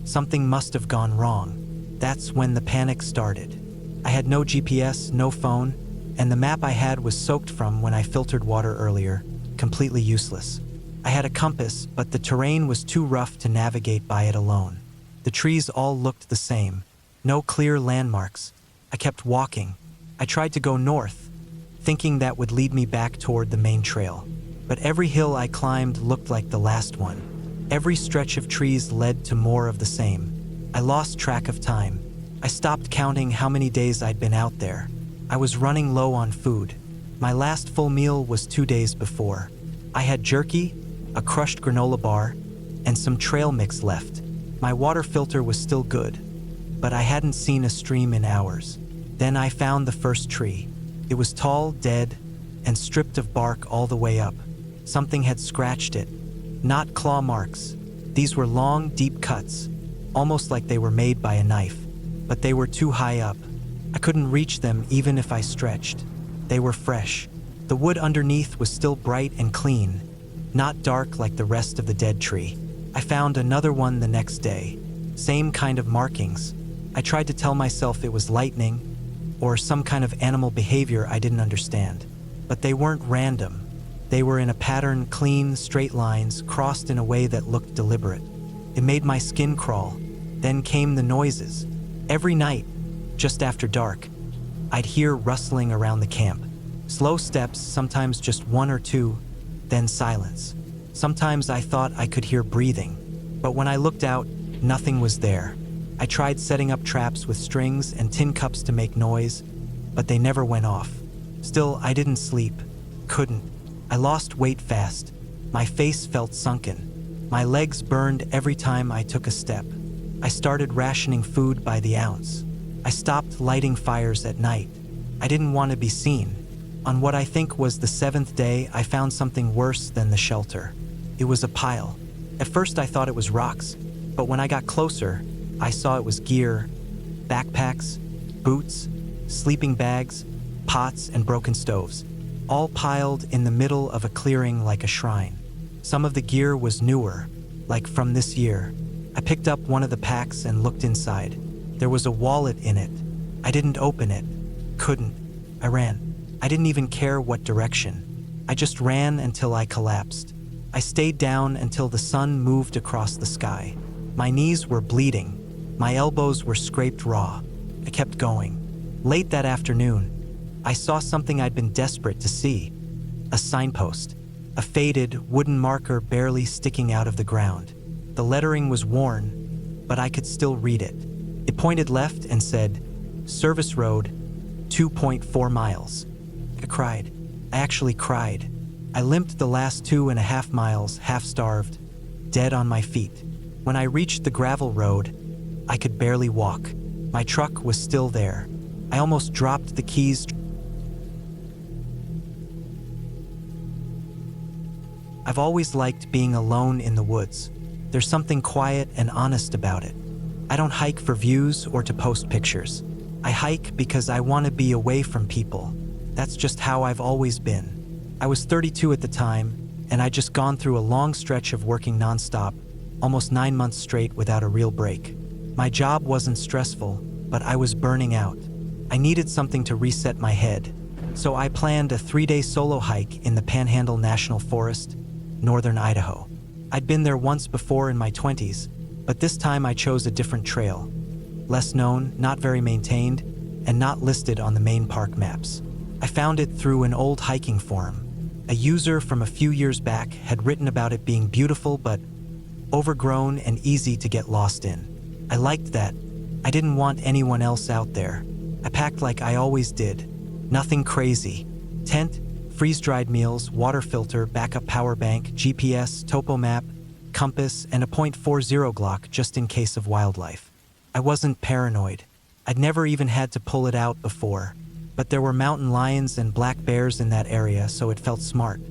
Something must have gone wrong. That's when the panic started. I had no GPS, no phone, and the map I had was soaked from when I filtered water earlier, completely useless. I had a compass, but the terrain was too rough to navigate by it alone. The trees all looked the same, no clear landmarks. I kept walking. I tried to go north, thinking that would lead me back toward the main trail. But every hill I climbed looked like the last one. Every stretch of trees led to more of the same. I lost track of time. I stopped counting how many days I'd been out there. I was running low on food. My last full meal was 2 days before. I had jerky, a crushed granola bar, and some trail mix left. My water filter was still good, but I hadn't seen a stream in hours. Then I found the first tree. It was tall, dead, and stripped of bark all the way up. Something had scratched it. Not claw marks. These were long, deep cuts, almost like they were made by a knife. But they were too high up. I couldn't reach them even if I stretched. They were fresh. The wood underneath was still bright and clean, not dark like the rest of the dead tree. I found another one the next day. Same kind of markings. I tried to tell myself it was lightning or some kind of animal behavior I didn't understand. But they weren't random. They were in a pattern, clean, straight lines, crossed in a way that looked deliberate. It made my skin crawl. Then came the noises. Every night, just after dark, I'd hear rustling around the camp. Slow steps, sometimes just one or two, then silence. Sometimes I thought I could hear breathing, but when I looked out, nothing was there. I tried setting up traps with strings and tin cups to make noise, but they never went off. Still, I didn't sleep. Couldn't. I lost weight fast. My face felt sunken. My legs burned every time I took a step. I started rationing food by the ounce. I stopped lighting fires at night. I didn't want to be seen. On what I think was the 7th day, I found something worse than the shelter. It was a pile. At first I thought it was rocks, but when I got closer, I saw it was gear, backpacks, boots, sleeping bags, pots, and broken stoves, all piled in the middle of a clearing like a shrine. Some of the gear was newer, like from this year. I picked up one of the packs and looked inside. There was a wallet in it. I didn't open it. Couldn't. I ran. I didn't even care what direction. I just ran until I collapsed. I stayed down until the sun moved across the sky. My knees were bleeding. My elbows were scraped raw. I kept going. Late that afternoon, I saw something I'd been desperate to see. A signpost. A faded wooden marker barely sticking out of the ground. The lettering was worn, but I could still read it. It pointed left and said, Service Road, 2.4 miles. I cried. I actually cried. I limped the last 2.5 miles, half-starved, dead on my feet. When I reached the gravel road, I could barely walk. My truck was still there. I almost dropped the keys. I've always liked being alone in the woods. There's something quiet and honest about it. I don't hike for views or to post pictures. I hike because I want to be away from people. That's just how I've always been. I was 32 at the time, and I'd just gone through a long stretch of working nonstop, almost 9 months straight without a real break. My job wasn't stressful, but I was burning out. I needed something to reset my head. So I planned a 3-day solo hike in the Panhandle National Forest, northern Idaho. I'd been there once before in my 20s, but this time I chose a different trail. Less known, not very maintained, and not listed on the main park maps. I found it through an old hiking forum. A user from a few years back had written about it being beautiful but overgrown and easy to get lost in. I liked that. I didn't want anyone else out there. I packed like I always did. Nothing crazy. Tent, freeze-dried meals, water filter, backup power bank, GPS, topo map, compass, and a .40 Glock just in case of wildlife. I wasn't paranoid. I'd never even had to pull it out before. But there were mountain lions and black bears in that area, so it felt smart.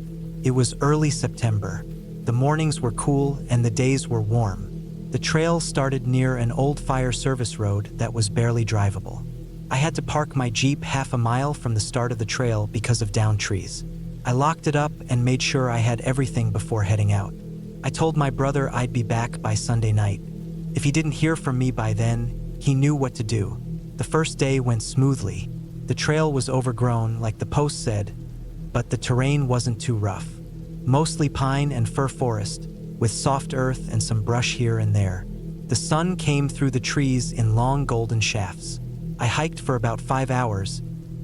It was early September. The mornings were cool and the days were warm. The trail started near an old fire service road that was barely drivable. I had to park my Jeep half a mile from the start of the trail because of downed trees. I locked it up and made sure I had everything before heading out. I told my brother I'd be back by Sunday night. If he didn't hear from me by then, he knew what to do. The first day went smoothly. The trail was overgrown, like the post said, but the terrain wasn't too rough. Mostly pine and fir forest, with soft earth and some brush here and there. The sun came through the trees in long golden shafts. I hiked for about 5 hours,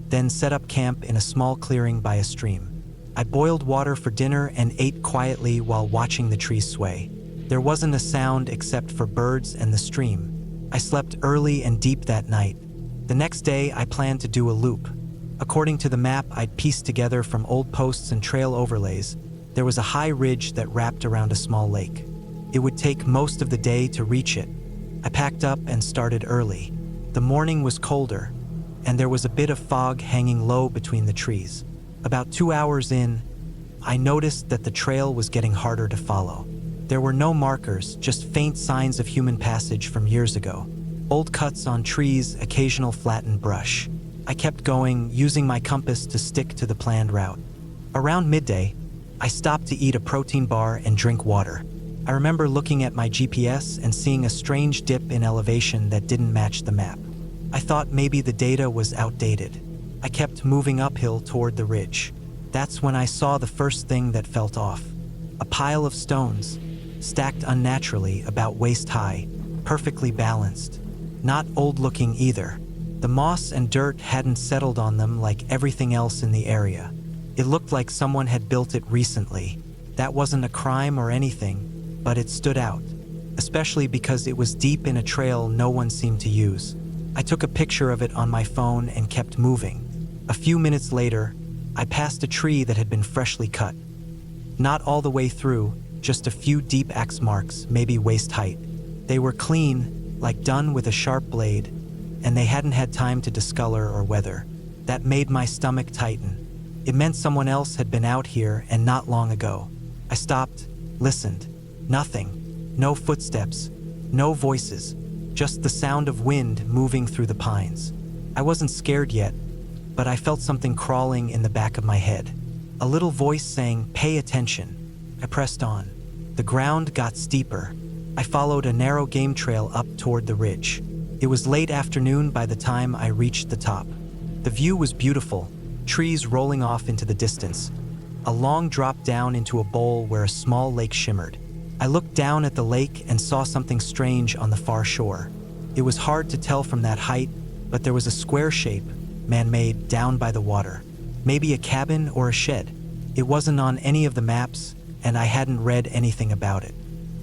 then set up camp in a small clearing by a stream. I boiled water for dinner and ate quietly while watching the trees sway. There wasn't a sound except for birds and the stream. I slept early and deep that night. The next day, I planned to do a loop. According to the map I'd pieced together from old posts and trail overlays, there was a high ridge that wrapped around a small lake. It would take most of the day to reach it. I packed up and started early. The morning was colder, and there was a bit of fog hanging low between the trees. About 2 hours in, I noticed that the trail was getting harder to follow. There were no markers, just faint signs of human passage from years ago. Old cuts on trees, occasional flattened brush. I kept going, using my compass to stick to the planned route. Around midday, I stopped to eat a protein bar and drink water. I remember looking at my GPS and seeing a strange dip in elevation that didn't match the map. I thought maybe the data was outdated. I kept moving uphill toward the ridge. That's when I saw the first thing that felt off. A pile of stones, stacked unnaturally about waist high, perfectly balanced. Not old-looking either. The moss and dirt hadn't settled on them like everything else in the area. It looked like someone had built it recently. That wasn't a crime or anything, but it stood out, especially because it was deep in a trail no one seemed to use. I took a picture of it on my phone and kept moving. A few minutes later, I passed a tree that had been freshly cut. Not all the way through, just a few deep axe marks, maybe waist height. They were clean, like done with a sharp blade, and they hadn't had time to discolor or weather. That made my stomach tighten. It meant someone else had been out here and not long ago. I stopped, listened. Nothing. No footsteps. No voices. Just the sound of wind moving through the pines. I wasn't scared yet, but I felt something crawling in the back of my head. A little voice saying, "Pay attention." I pressed on. The ground got steeper. I followed a narrow game trail up toward the ridge. It was late afternoon by the time I reached the top. The view was beautiful, trees rolling off into the distance. A long drop down into a bowl where a small lake shimmered. I looked down at the lake and saw something strange on the far shore. It was hard to tell from that height, but there was a square shape, man-made, down by the water. Maybe a cabin or a shed. It wasn't on any of the maps, and I hadn't read anything about it.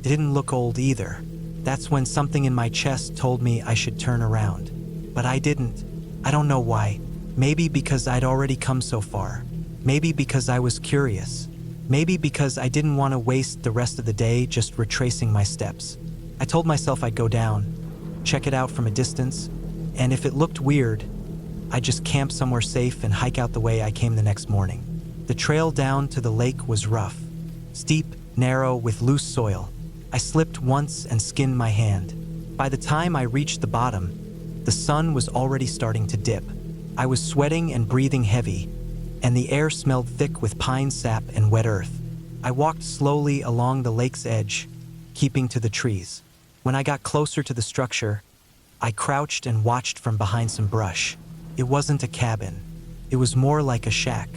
It didn't look old either. That's when something in my chest told me I should turn around. But I didn't. I don't know why. Maybe because I'd already come so far. Maybe because I was curious. Maybe because I didn't want to waste the rest of the day just retracing my steps. I told myself I'd go down, check it out from a distance, and if it looked weird, I'd just camp somewhere safe and hike out the way I came the next morning. The trail down to the lake was rough, steep, narrow, with loose soil. I slipped once and skinned my hand. By the time I reached the bottom, the sun was already starting to dip. I was sweating and breathing heavy, and the air smelled thick with pine sap and wet earth. I walked slowly along the lake's edge, keeping to the trees. When I got closer to the structure, I crouched and watched from behind some brush. It wasn't a cabin. It was more like a shack.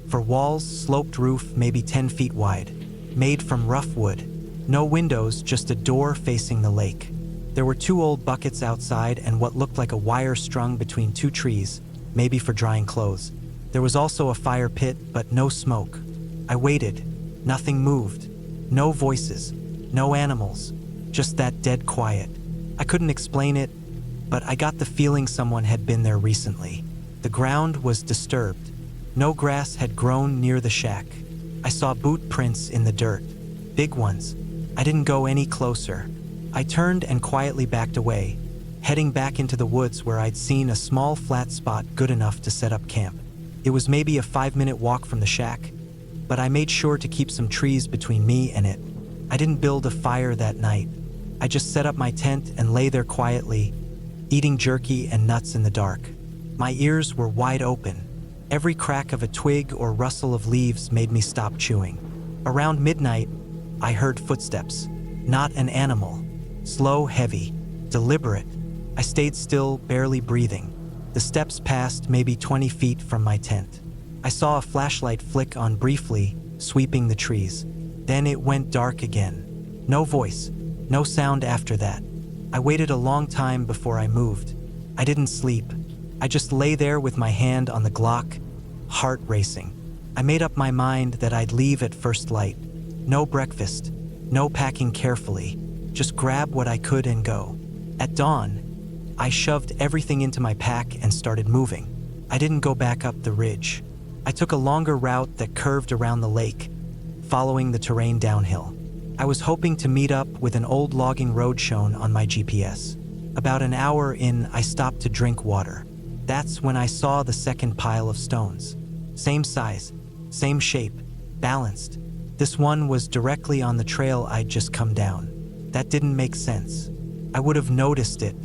For walls, sloped roof maybe 10 feet wide, made from rough wood. No windows, just a door facing the lake. There were 2 old buckets outside and what looked like a wire strung between 2 trees, maybe for drying clothes. There was also a fire pit, but no smoke. I waited. Nothing moved. No voices. No animals. Just that dead quiet. I couldn't explain it, but I got the feeling someone had been there recently. The ground was disturbed. No grass had grown near the shack. I saw boot prints in the dirt. Big ones. I didn't go any closer. I turned and quietly backed away, heading back into the woods where I'd seen a small flat spot good enough to set up camp. It was maybe a 5-minute walk from the shack, but I made sure to keep some trees between me and it. I didn't build a fire that night. I just set up my tent and lay there quietly, eating jerky and nuts in the dark. My ears were wide open. Every crack of a twig or rustle of leaves made me stop chewing. Around midnight, I heard footsteps. Not an animal. Slow, heavy, deliberate. I stayed still, barely breathing. The steps passed maybe 20 feet from my tent. I saw a flashlight flick on briefly, sweeping the trees. Then it went dark again. No voice, no sound after that. I waited a long time before I moved. I didn't sleep. I just lay there with my hand on the Glock, heart racing. I made up my mind that I'd leave at first light. No breakfast, no packing carefully, just grab what I could and go. At dawn, I shoved everything into my pack and started moving. I didn't go back up the ridge. I took a longer route that curved around the lake, following the terrain downhill. I was hoping to meet up with an old logging road shown on my GPS. About an hour in, I stopped to drink water. That's when I saw the second pile of stones. Same size, same shape, balanced. This one was directly on the trail I'd just come down. That didn't make sense. I would have noticed it.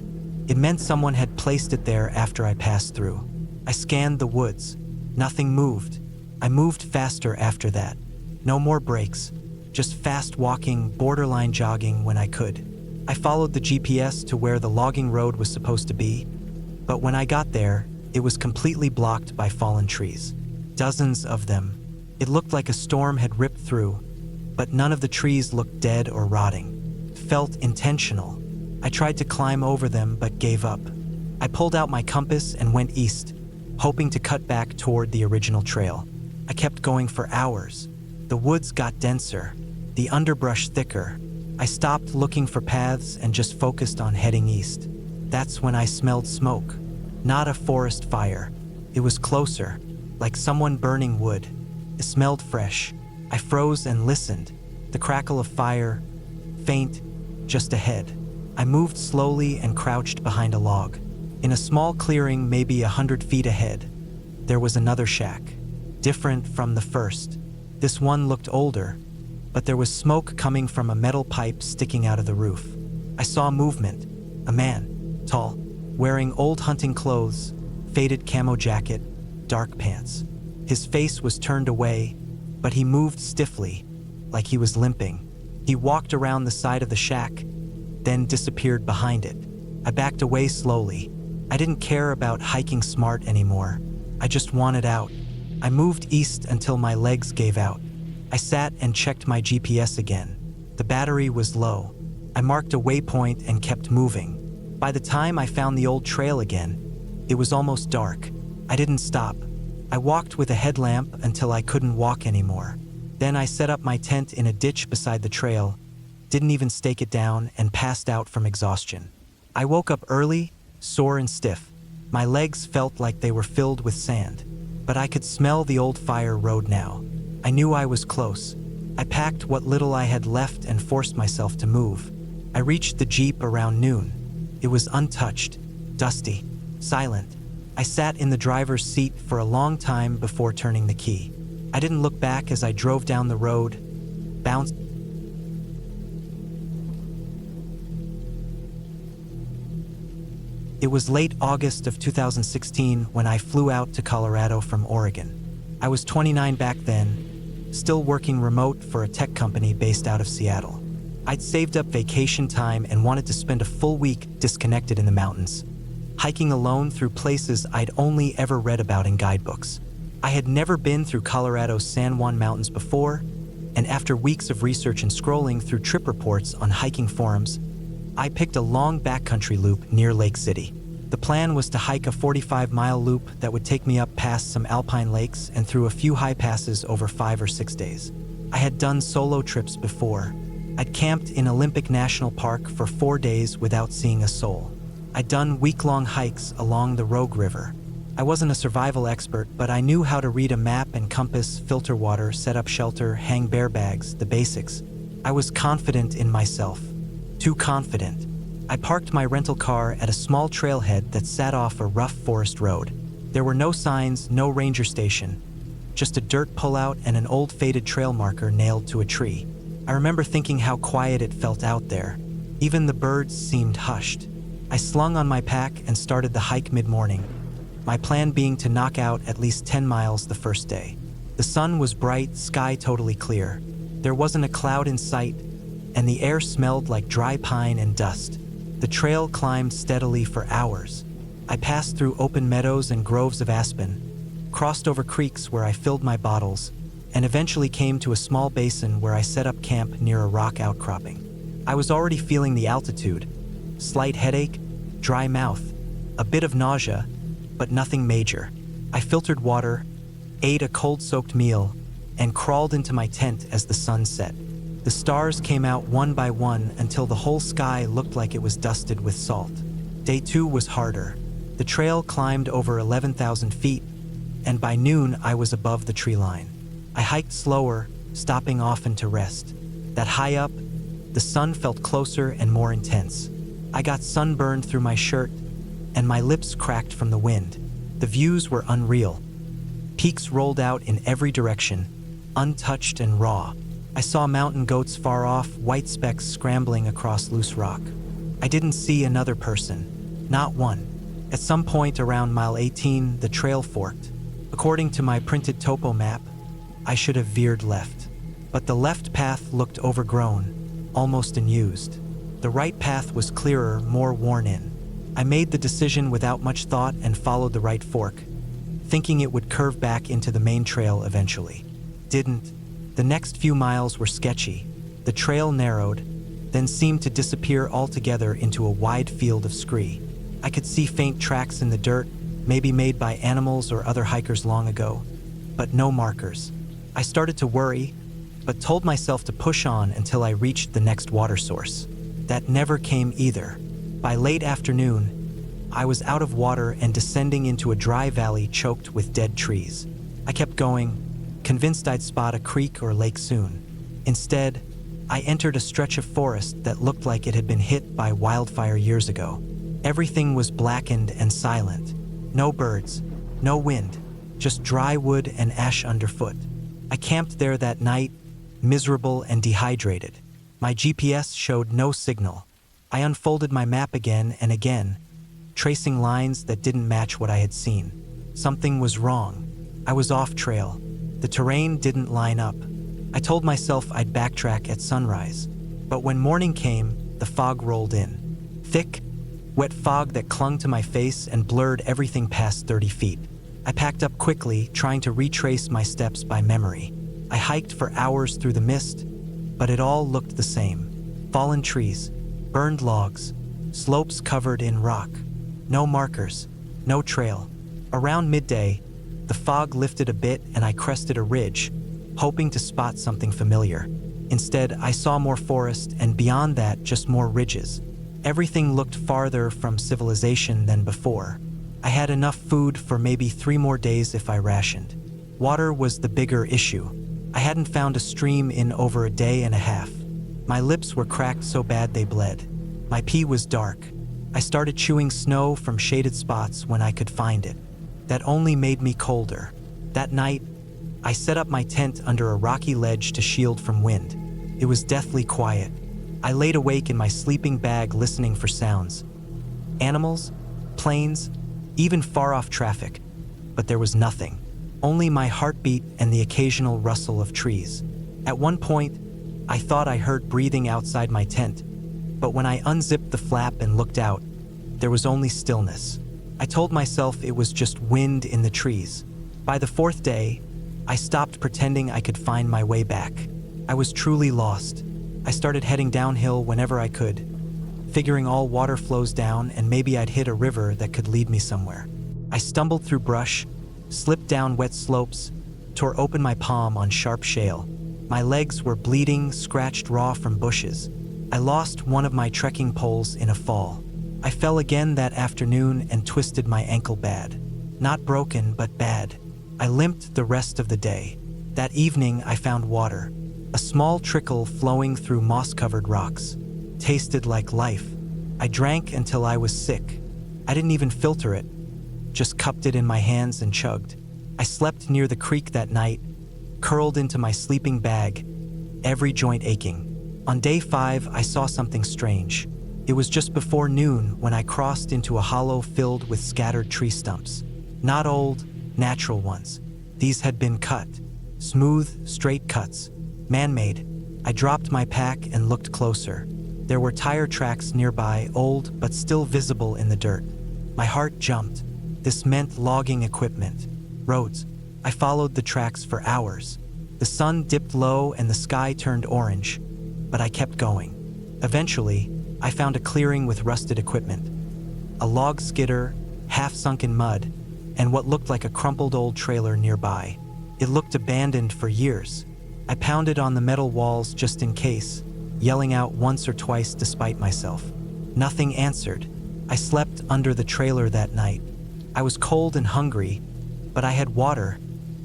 It meant someone had placed it there after I passed through. I scanned the woods. Nothing moved. I moved faster after that. No more breaks. just fast walking, borderline jogging when I could. I followed the GPS to where the logging road was supposed to be, but when I got there, it was completely blocked by fallen trees. Dozens of them. It looked like a storm had ripped through, but none of the trees looked dead or rotting. It felt intentional. I tried to climb over them but gave up. I pulled out my compass and went east, hoping to cut back toward the original trail. I kept going for hours. The woods got denser, the underbrush thicker. I stopped looking for paths and just focused on heading east. That's when I smelled smoke. Not a forest fire. It was closer, like someone burning wood. It smelled fresh. I froze and listened. The crackle of fire, faint, just ahead. I moved slowly and crouched behind a log. In a small clearing maybe 100 feet ahead, there was another shack, different from the first. This one looked older, but there was smoke coming from a metal pipe sticking out of the roof. I saw movement. A man, tall, wearing old hunting clothes, faded camo jacket, dark pants. His face was turned away, but he moved stiffly, like he was limping. He walked around the side of the shack, then disappeared behind it. I backed away slowly. I didn't care about hiking smart anymore. I just wanted out. I moved east until my legs gave out. I sat and checked my GPS again. The battery was low. I marked a waypoint and kept moving. By the time I found the old trail again, it was almost dark. I didn't stop. I walked with a headlamp until I couldn't walk anymore. Then I set up my tent in a ditch beside the trail, didn't even stake it down, and passed out from exhaustion. I woke up early, sore and stiff. My legs felt like they were filled with sand, but I could smell the old fire road now. I knew I was close. I packed what little I had left and forced myself to move. I reached the Jeep around noon. It was untouched, dusty, silent. I sat in the driver's seat for a long time before turning the key. I didn't look back as I drove down the road, bounced. It was late August of 2016 when I flew out to Colorado from Oregon. I was 29 back then, still working remote for a tech company based out of Seattle. I'd saved up vacation time and wanted to spend a full week disconnected in the mountains, hiking alone through places I'd only ever read about in guidebooks. I had never been through Colorado's San Juan Mountains before, and after weeks of research and scrolling through trip reports on hiking forums, I picked a long backcountry loop near Lake City. The plan was to hike a 45-mile loop that would take me up past some alpine lakes and through a few high passes over 5 or 6 days. I had done solo trips before. I'd camped in Olympic National Park for 4 days without seeing a soul. I'd done week-long hikes along the Rogue River. I wasn't a survival expert, but I knew how to read a map and compass, filter water, set up shelter, hang bear bags, the basics. I was confident in myself. Too confident. I parked my rental car at a small trailhead that sat off a rough forest road. There were no signs, no ranger station, just a dirt pullout and an old faded trail marker nailed to a tree. I remember thinking how quiet it felt out there. Even the birds seemed hushed. I slung on my pack and started the hike mid-morning, my plan being to knock out at least 10 miles the first day. The sun was bright, sky totally clear. There wasn't a cloud in sight, and the air smelled like dry pine and dust. The trail climbed steadily for hours. I passed through open meadows and groves of aspen, crossed over creeks where I filled my bottles, and eventually came to a small basin where I set up camp near a rock outcropping. I was already feeling the altitude, slight headache, dry mouth, a bit of nausea, but nothing major. I filtered water, ate a cold-soaked meal, and crawled into my tent as the sun set. The stars came out one by one until the whole sky looked like it was dusted with salt. Day 2 was harder. The trail climbed over 11,000 feet, and by noon I was above the tree line. I hiked slower, stopping often to rest. That high up, the sun felt closer and more intense. I got sunburned through my shirt, and my lips cracked from the wind. The views were unreal. Peaks rolled out in every direction, untouched and raw. I saw mountain goats far off, white specks scrambling across loose rock. I didn't see another person, not one. At some point around mile 18, the trail forked. According to my printed topo map, I should have veered left. but the left path looked overgrown, almost unused. The right path was clearer, more worn in. I made the decision without much thought and followed the right fork, thinking it would curve back into the main trail eventually. Didn't. The next few miles were sketchy. The trail narrowed, then seemed to disappear altogether into a wide field of scree. I could see faint tracks in the dirt, maybe made by animals or other hikers long ago, but no markers. I started to worry, but told myself to push on until I reached the next water source. That never came either. By late afternoon, I was out of water and descending into a dry valley choked with dead trees. I kept going, convinced I'd spot a creek or lake soon. Instead, I entered a stretch of forest that looked like it had been hit by wildfire years ago. Everything was blackened and silent. No birds, no wind, just dry wood and ash underfoot. I camped there that night, miserable and dehydrated. My GPS showed no signal. I unfolded my map again and again, tracing lines that didn't match what I had seen. Something was wrong. I was off trail. The terrain didn't line up. I told myself I'd backtrack at sunrise. But when morning came, the fog rolled in. Thick, wet fog that clung to my face and blurred everything past 30 feet. I packed up quickly, trying to retrace my steps by memory. I hiked for hours through the mist, but it all looked the same. Fallen trees, burned logs, slopes covered in rock. No markers, no trail. Around midday, the fog lifted a bit and I crested a ridge, hoping to spot something familiar. Instead, I saw more forest and beyond that, just more ridges. Everything looked farther from civilization than before. I had enough food for maybe 3 more days if I rationed. Water was the bigger issue. I hadn't found a stream in over a day and a half. My lips were cracked so bad they bled. My pee was dark. I started chewing snow from shaded spots when I could find it. That only made me colder. That night, I set up my tent under a rocky ledge to shield from wind. It was deathly quiet. I laid awake in my sleeping bag listening for sounds. Animals, planes, even far-off traffic. But there was nothing. Only my heartbeat and the occasional rustle of trees. At one point, I thought I heard breathing outside my tent, but when I unzipped the flap and looked out, there was only stillness. I told myself it was just wind in the trees. By the 4th day, I stopped pretending I could find my way back. I was truly lost. I started heading downhill whenever I could, figuring all water flows down and maybe I'd hit a river that could lead me somewhere. I stumbled through brush, slipped down wet slopes, tore open my palm on sharp shale. My legs were bleeding, scratched raw from bushes. I lost one of my trekking poles in a fall. I fell again that afternoon and twisted my ankle bad. Not broken, but bad. I limped the rest of the day. That evening, I found water. A small trickle flowing through moss-covered rocks. Tasted like life. I drank until I was sick. I didn't even filter it, just cupped it in my hands and chugged. I slept near the creek that night, curled into my sleeping bag, every joint aching. On day 5, I saw something strange. It was just before noon when I crossed into a hollow filled with scattered tree stumps. Not old, natural ones. These had been cut. Smooth, straight cuts. Man-made. I dropped my pack and looked closer. There were tire tracks nearby, old but still visible in the dirt. My heart jumped. This meant logging equipment. Roads. I followed the tracks for hours. The sun dipped low and the sky turned orange, but I kept going. Eventually, I found a clearing with rusted equipment. A log skidder, half sunk in mud, and what looked like a crumpled old trailer nearby. It looked abandoned for years. I pounded on the metal walls just in case, yelling out once or twice despite myself. Nothing answered. I slept under the trailer that night. I was cold and hungry, but I had water,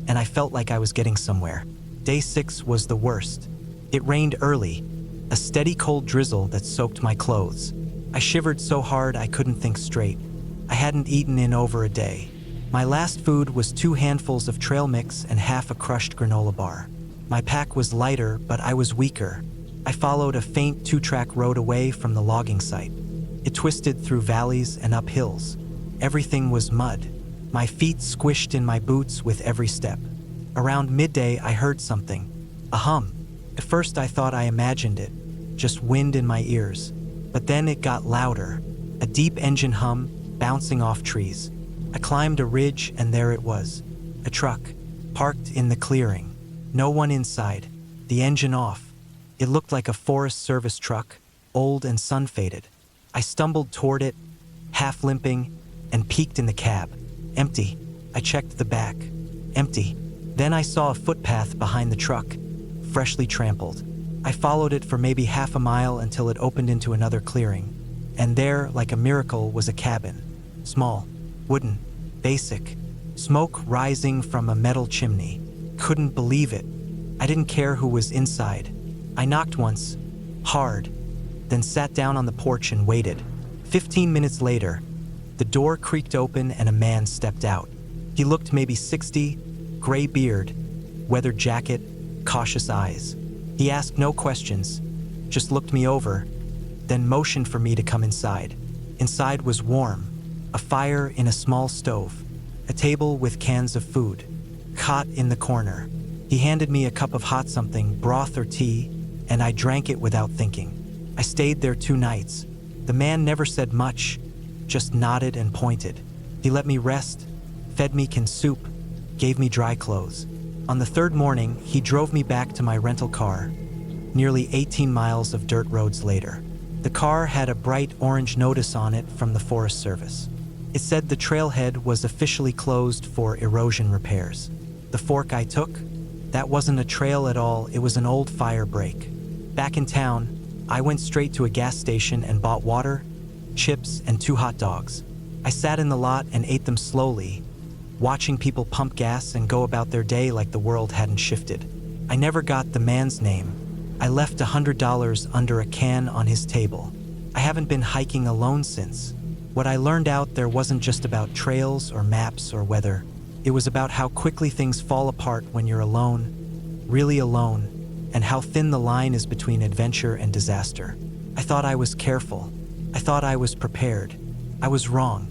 and I felt like I was getting somewhere. Day 6 was the worst. It rained early, a steady cold drizzle that soaked my clothes. I shivered so hard I couldn't think straight. I hadn't eaten in over a day. My last food was 2 handfuls of trail mix and half a crushed granola bar. My pack was lighter, but I was weaker. I followed a faint 2-track road away from the logging site. It twisted through valleys and up hills. Everything was mud. My feet squished in my boots with every step. Around midday, I heard something. A hum. At first I thought I imagined it, just wind in my ears. But then it got louder, a deep engine hum bouncing off trees. I climbed a ridge and there it was, a truck, parked in the clearing. No one inside, the engine off. It looked like a Forest Service truck, old and sun-faded. I stumbled toward it, half limping, and peeked in the cab. Empty. I checked the back. Empty. Then I saw a footpath behind the truck, freshly trampled. I followed it for maybe half a mile until it opened into another clearing. And there, like a miracle, was a cabin. Small, wooden, basic. Smoke rising from a metal chimney. Couldn't believe it. I didn't care who was inside. I knocked once, hard, then sat down on the porch and waited. 15 minutes later, the door creaked open and a man stepped out. He looked maybe 60, gray beard, weathered jacket, cautious eyes. He asked no questions, just looked me over, then motioned for me to come inside. Inside was warm, a fire in a small stove, a table with cans of food, cot in the corner. He handed me a cup of hot something, broth or tea, and I drank it without thinking. I stayed there 2 nights. The man never said much, just nodded and pointed. He let me rest, fed me canned soup, gave me dry clothes. On the 3rd morning, he drove me back to my rental car, nearly 18 miles of dirt roads later. The car had a bright orange notice on it from the Forest Service. It said the trailhead was officially closed for erosion repairs. The fork I took? That wasn't a trail at all, it was an old fire break. Back in town, I went straight to a gas station and bought water, chips, and 2 hot dogs. I sat in the lot and ate them slowly, watching people pump gas and go about their day like the world hadn't shifted. I never got the man's name. I left $100 under a can on his table. I haven't been hiking alone since. What I learned out there wasn't just about trails or maps or weather. It was about how quickly things fall apart when you're alone, really alone, and how thin the line is between adventure and disaster. I thought I was careful. I thought I was prepared. I was wrong.